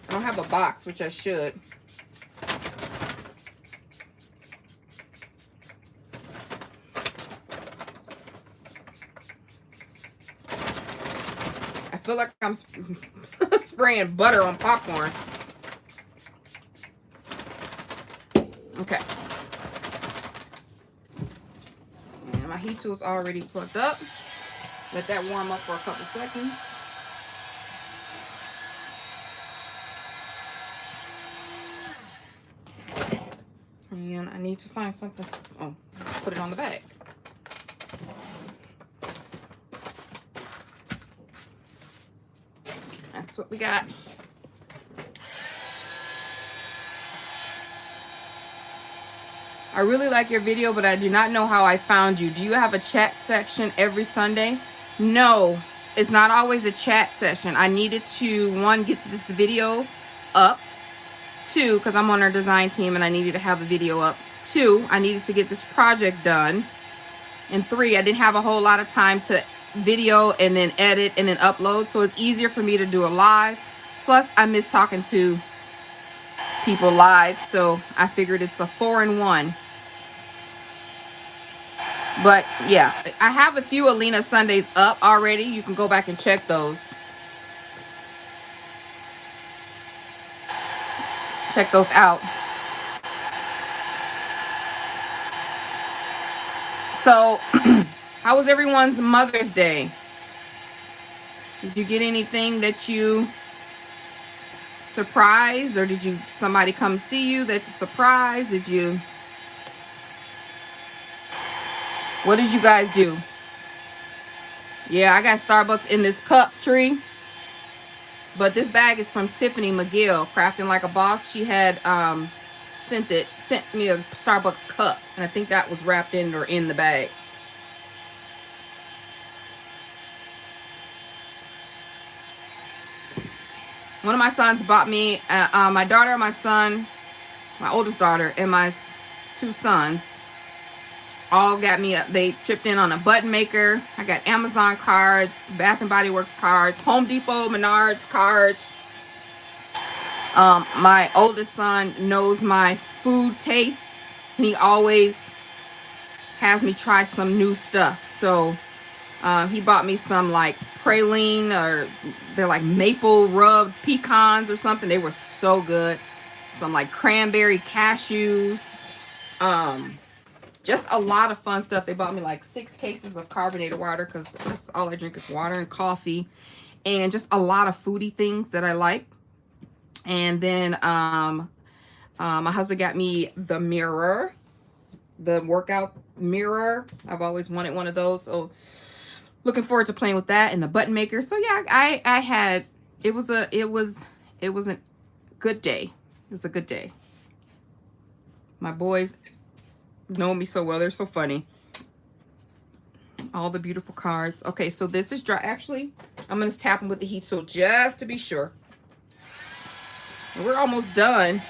I don't have a box, which I should. I feel like I'm spraying butter on popcorn. Okay. And my heat tool's already plugged up. Let that warm up for a couple seconds. And I need to find something. Oh, put it on the bag. That's what we got. I really like your video, but I do not know how I found you. Do you have a chat section every Sunday? No, it's not always a chat session. I needed to, one, get this video up. Two, because I'm on our design team and I needed to have a video up. Two, I needed to get this project done. And three, I didn't have a whole lot of time to video and then edit and then upload. So it's easier for me to do a live. Plus, I miss talking to people live. So I figured it's a 4-in-1. But yeah, I have a few Alina Sundays up already. You can go back and check those. Check those out. So, how was everyone's Mother's Day? Did you get anything that you surprised, or did somebody come see you that's a surprise? What did you guys do? Yeah, I got Starbucks in this cup tree. But this bag is from Tiffany McGill, Crafting Like a Boss. She had sent me a Starbucks cup, and I think that was wrapped in or in the bag. One of my sons bought me, my daughter, my son, my oldest daughter, and my two sons all got me, they chipped in on a button maker. I got Amazon cards, Bath and Body Works cards, Home Depot, Menards cards. My oldest son knows my food tastes, and he always has me try some new stuff. So he bought me some like praline, or they're like maple rubbed pecans or something. They were so good. Some like cranberry cashews. Just a lot of fun stuff. They bought me like 6 cases of carbonated water, because that's all I drink is water and coffee. And just a lot of foodie things that I like. And then my husband got me the mirror, the workout mirror. I've always wanted one of those. So looking forward to playing with that, and the button maker. So yeah, I had, it was a good day. It was a good day. My boys know me so well. They're so funny. All the beautiful cards. Okay, so this is dry. Actually, I'm going to tap them with the heat tool just to be sure. We're almost done.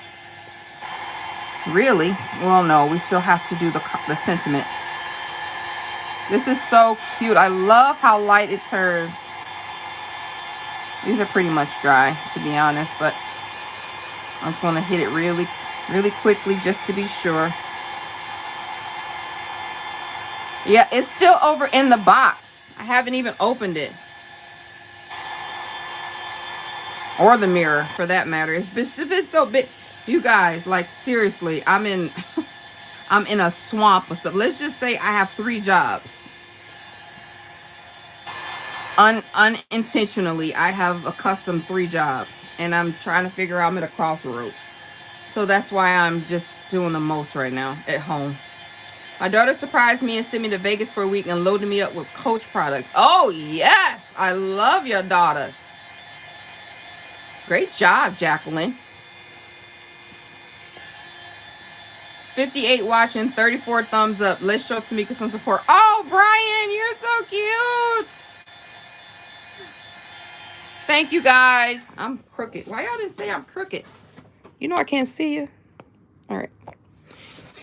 Really? Well, no, we still have to do the sentiment. This is so cute. I love how light it turns. These are pretty much dry, to be honest, but I just want to hit it really, really quickly just to be sure. Yeah, it's still over in the box. I haven't even opened it. Or the mirror, for that matter. It's been so big. You guys, like, seriously, I'm in a swamp of stuff. Let's just say I have 3 jobs. Unintentionally, I have accustomed 3 jobs. And I'm trying to figure out, I'm at a crossroads. So that's why I'm just doing the most right now at home. My daughter surprised me and sent me to Vegas for a week and loaded me up with Coach products. Oh, yes. I love your daughters. Great job, Jacqueline. 58 watching, 34 thumbs up. Let's show Tamika some support. Oh, Brian, you're so cute. Thank you, guys. I'm crooked. Why y'all didn't say I'm crooked? You know I can't see you. All right.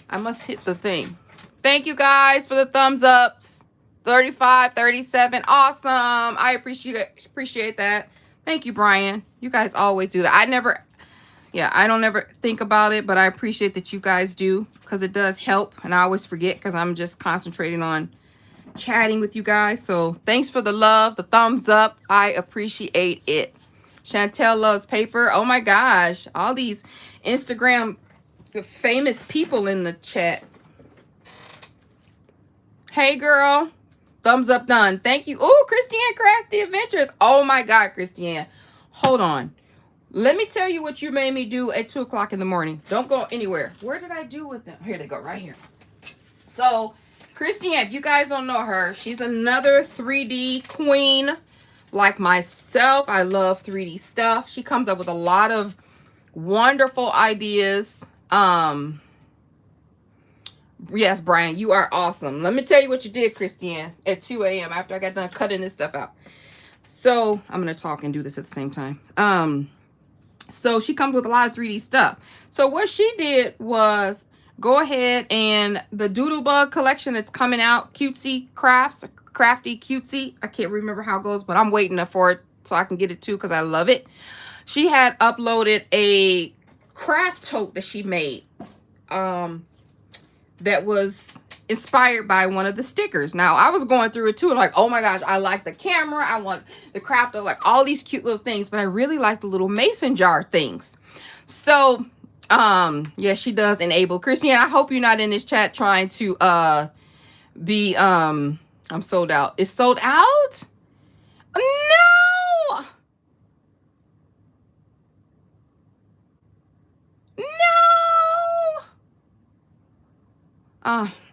I must hit the thing. Thank you guys for the thumbs ups. 35, 37. Awesome. I appreciate that. Thank you, Brian. You guys always do that. I don't ever think about it, but I appreciate that you guys do, because it does help. And I always forget, because I'm just concentrating on chatting with you guys. So thanks for the love, the thumbs up. I appreciate it. Chantel loves paper. Oh my gosh. All these Instagram famous people in the chat. Hey, girl. Thumbs up done. Thank you. Oh, Christiane Crafty Adventures. Oh, my God, Christiane. Hold on. Let me tell you what you made me do at 2 o'clock in the morning. Don't go anywhere. Where did I do with them? Here they go, right here. So, Christiane, if you guys don't know her, she's another 3D queen like myself. I love 3D stuff. She comes up with a lot of wonderful ideas. Yes, Brian, you are awesome. Let me tell you what you did, Christiane, at 2 a.m. after I got done cutting this stuff out. So, I'm going to talk and do this at the same time. So she comes with a lot of 3D stuff. So what she did was go ahead and the Doodlebug collection that's coming out, Cutesy Crafts, Crafty Cutesy. I can't remember how it goes, but I'm waiting for it so I can get it too because I love it. She had uploaded a craft tote that she made that was inspired by one of the stickers. Now, I was going through it too, like, oh my gosh, I like the camera, I want the craft of like all these cute little things, but I really like the little mason jar things. So, yeah, she does enable. Christiane, I hope you're not in this chat trying to be I'm sold out. It's sold out? No! No!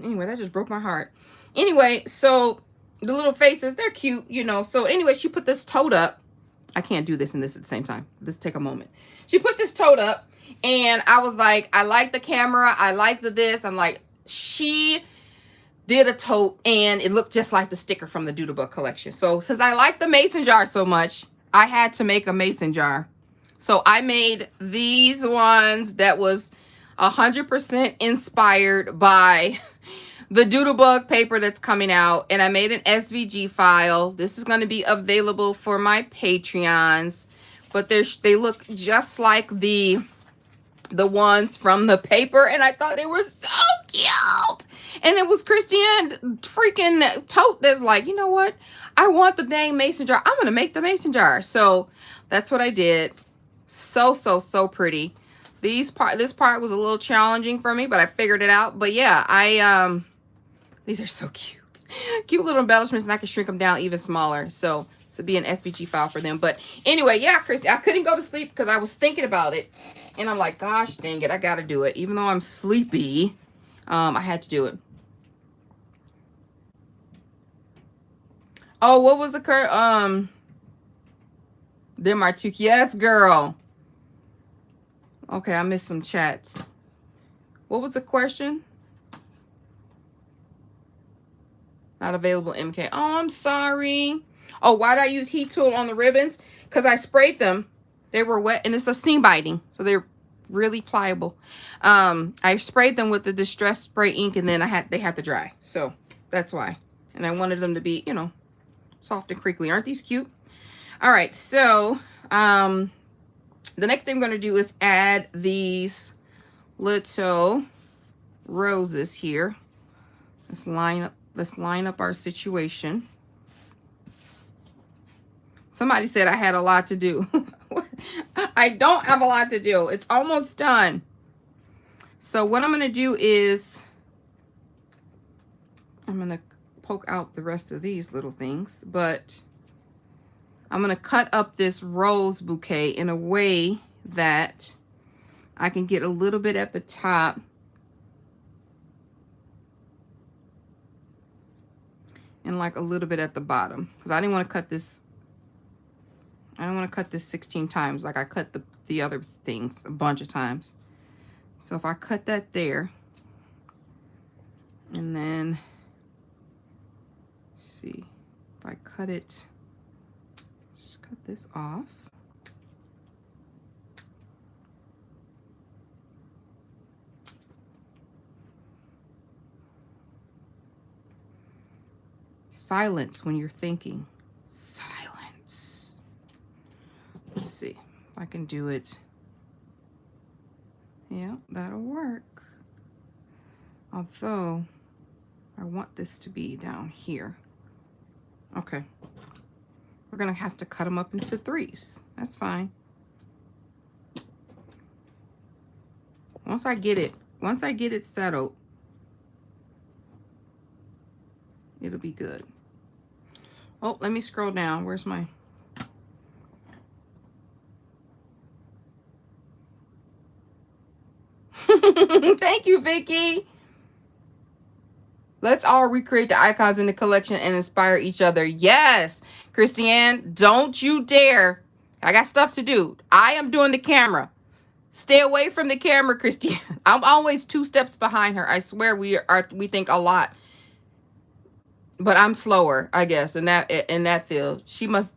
Anyway, that just broke my heart. Anyway, so the little faces, they're cute, you know. So anyway, she put this tote up. I can't do this and this at the same time. Let's take a moment. She put this tote up and I was like, I like the camera. I like the this. I'm like, she did a tote and it looked just like the sticker from the Doodlebug collection. So since I like the mason jar so much, I had to make a mason jar. So I made these ones that was 100% inspired by the Doodlebug paper that's coming out. And I made an SVG file. This is going to be available for my Patreons. But they look just like the ones from the paper. And I thought they were so cute. And it was Christiane freaking tote that's like, you know what? I want the dang mason jar. I'm going to make the mason jar. So that's what I did. So pretty. This part was a little challenging for me, but I figured it out. But yeah, these are so cute. Cute little embellishments, and I can shrink them down even smaller. So to be an SVG file for them. But anyway, yeah, Christy, I couldn't go to sleep because I was thinking about it. And I'm like, gosh dang it, I got to do it. Even though I'm sleepy, I had to do it. Oh, what was the them are two. Yes, girl. Okay, I missed some chats. What was the question? Not available, MK. Oh, I'm sorry. Oh, why did I use heat tool on the ribbons? Because I sprayed them. They were wet, and it's a seam binding, so they're really pliable. I sprayed them with the Distress Spray ink, and then they had to dry. So that's why. And I wanted them to be, you know, soft and crinkly. Aren't these cute? All right, so the next thing I'm going to do is add these little roses here. Let's line up our situation. Somebody said I had a lot to do. I don't have a lot to do. It's almost done. So what I'm going to do is I'm going to poke out the rest of these little things, but I'm going to cut up this rose bouquet in a way that I can get a little bit at the top and like a little bit at the bottom, because I didn't want to cut this. I don't want to cut this 16 times like I cut the other things a bunch of times. So if I cut that there, and then see if I cut it, just cut this off. Silence when you're thinking. Silence. Let's see if I can do it. Yeah, that'll work. Although I want this to be down here. Okay. We're gonna have to cut them up into threes. That's fine. Once I get it settled, it'll be good. Oh, let me scroll down. Where's my... Thank you, Vicky. Let's all recreate the icons in the collection and inspire each other. Yes, Christiane, don't you dare. I got stuff to do. I am doing the camera. Stay away from the camera, Christiane. I'm always 2 steps behind her. I swear we think a lot. But I'm slower, I guess, in that field. She must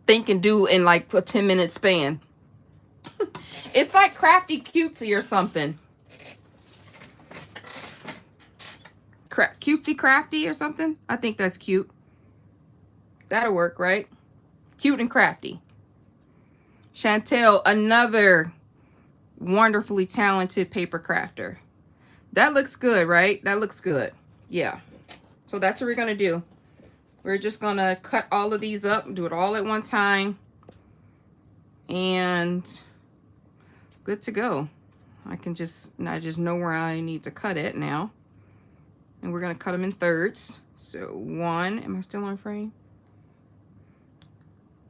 think and do in like a 10-minute span. It's like Crafty Cutesy or something. Cutesy Crafty or something. I think that's cute. That'll work, right? Cute and crafty. Chantel, another wonderfully talented paper crafter. That looks good, right? That looks good. Yeah. So that's what we're going to do. We're just going to cut all of these up, do it all at one time. And good to go. I just know where I need to cut it now. And we're going to cut them in thirds. So 1, am I still on frame?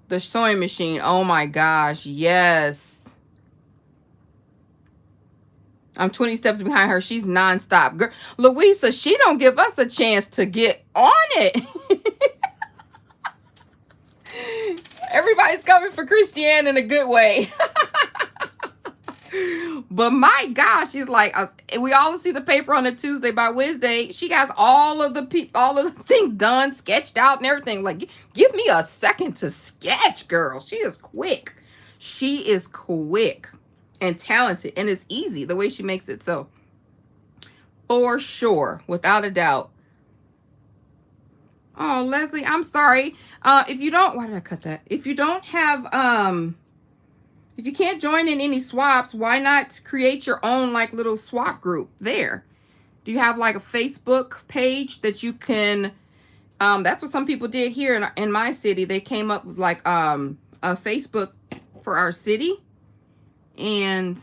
The sewing machine. Oh my gosh. Yes. I'm 20 steps behind her. She's nonstop. Girl, Louisa, she don't give us a chance to get on it. Everybody's coming for Christiane in a good way. But my gosh, she's like, we all see the paper on a Tuesday. By Wednesday, she has all of the things done, sketched out and everything. Like, give me a second to sketch, girl. She is quick. She is quick and talented, and it's easy the way she makes it. So, for sure, without a doubt. Oh, Leslie, I'm sorry. If you don't, why did I cut that? If you don't have, if you can't join in any swaps, why not create your own like little swap group there? Do you have like a Facebook page that you can, that's what some people did here in my city. They came up with like a Facebook for our city. And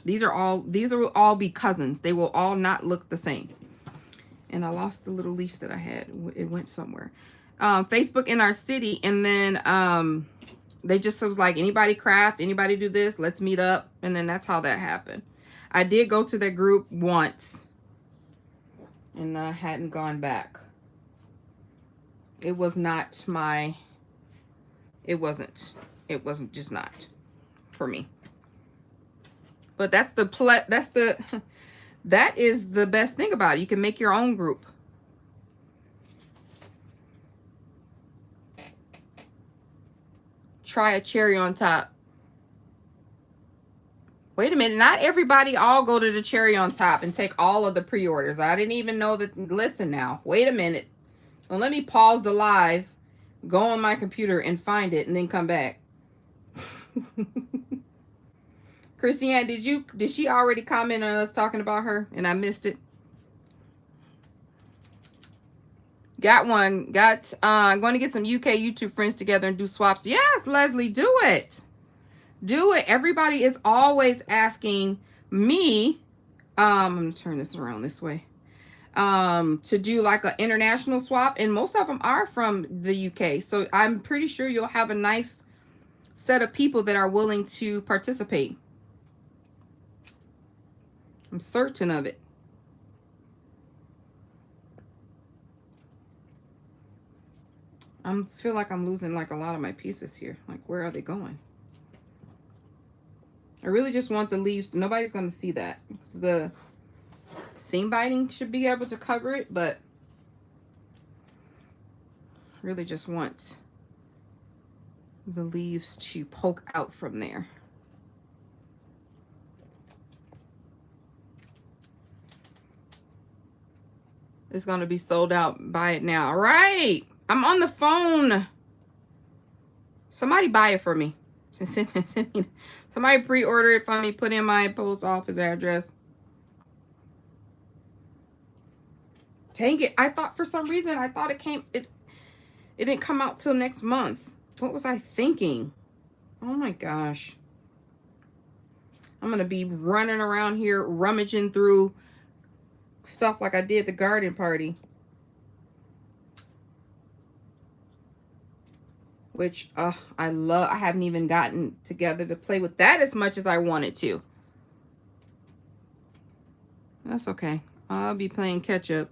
these will all be cousins. They will all not look the same. And I lost the little leaf that I had. It went somewhere. Facebook in our city. And then they just was like, anybody craft, anybody do this, let's meet up. And then that's how that happened. I did go to that group once. And I hadn't gone back. It was not my, it wasn't just not for me. But that is the best thing about it. You can make your own group. Try a cherry on top. Wait a minute. Not everybody all go to the cherry on top and take all of the pre-orders. I didn't even know that. Listen now. Wait a minute. Well, let me pause the live, go on my computer and find it and then come back. Christiane, did she already comment on us talking about her and I missed it? Got one. I'm going to get some UK YouTube friends together and do swaps. Yes, Leslie, do it. Do it. Everybody is always asking me, I'm going to turn this around this way, to do like an international swap. And most of them are from the UK. So I'm pretty sure you'll have a nice set of people that are willing to participate. I'm certain of it. I feel like I'm losing like a lot of my pieces here. Like, where are they going? I really just want the leaves. Nobody's going to see that. The seam binding should be able to cover it, but really just want the leaves to poke out from there. It's going to be sold out. Buy it now. All right. I'm on the phone. Somebody buy it for me. Send me. Somebody pre-order it for me. Put in my post office address. Dang it. I thought for some reason, it didn't come out till next month. What was I thinking? Oh my gosh. I'm going to be running around here rummaging through stuff like I did the garden party. Which I love. I haven't even gotten together to play with that as much as I wanted to. That's okay. I'll be playing catch up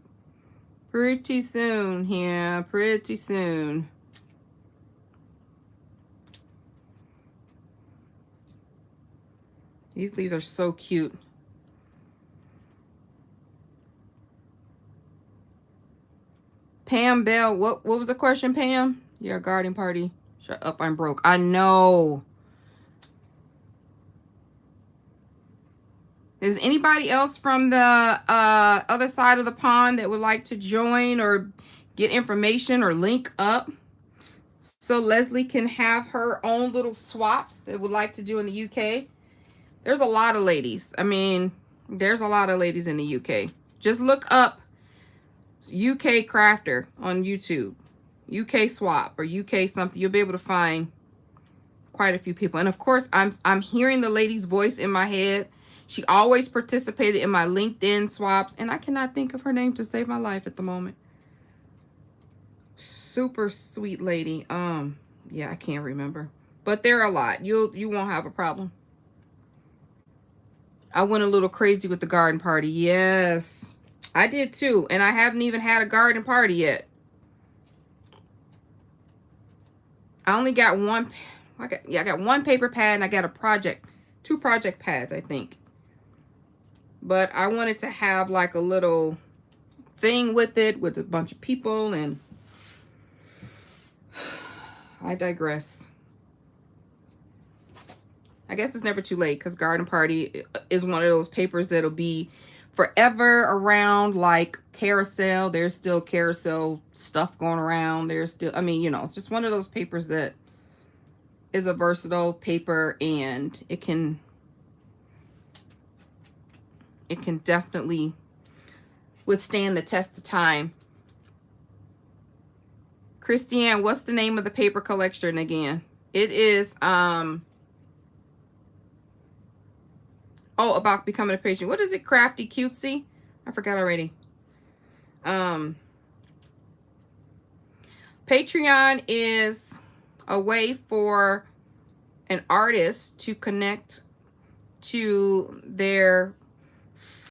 pretty soon here. Pretty soon. These leaves are so cute. Pam Bell, what was the question, Pam? You're a garden party. Shut up, I'm broke. I know. Is anybody else from the other side of the pond that would like to join or get information or link up so Leslie can have her own little swaps that would like to do in the UK? There's a lot of ladies. I mean, there's a lot of ladies in the UK. Just look up UK crafter on YouTube, UK swap or UK something. You'll be able to find quite a few people. And of course, I'm hearing the lady's voice in my head. She always participated in my LinkedIn swaps, and I cannot think of her name to save my life at the moment. Super sweet lady. Yeah, I can't remember, but there are a lot. You won't have a problem. I went a little crazy with the garden party. Yes. I did too, and I haven't even had a garden party yet. I only got one. I got one paper pad, and I got two project pads, I think. But I wanted to have like a little thing with it, with a bunch of people, and I digress. I guess it's never too late because garden party is one of those papers that'll be forever around, like carousel. There's still carousel stuff going around. There's still, I mean, you know, it's just one of those papers that is a versatile paper, and it can definitely withstand the test of time. Christiane, what's the name of the paper collection again? It is about becoming a patient. What is it? Crafty Cutesy? I forgot already. Patreon is a way for an artist to connect to their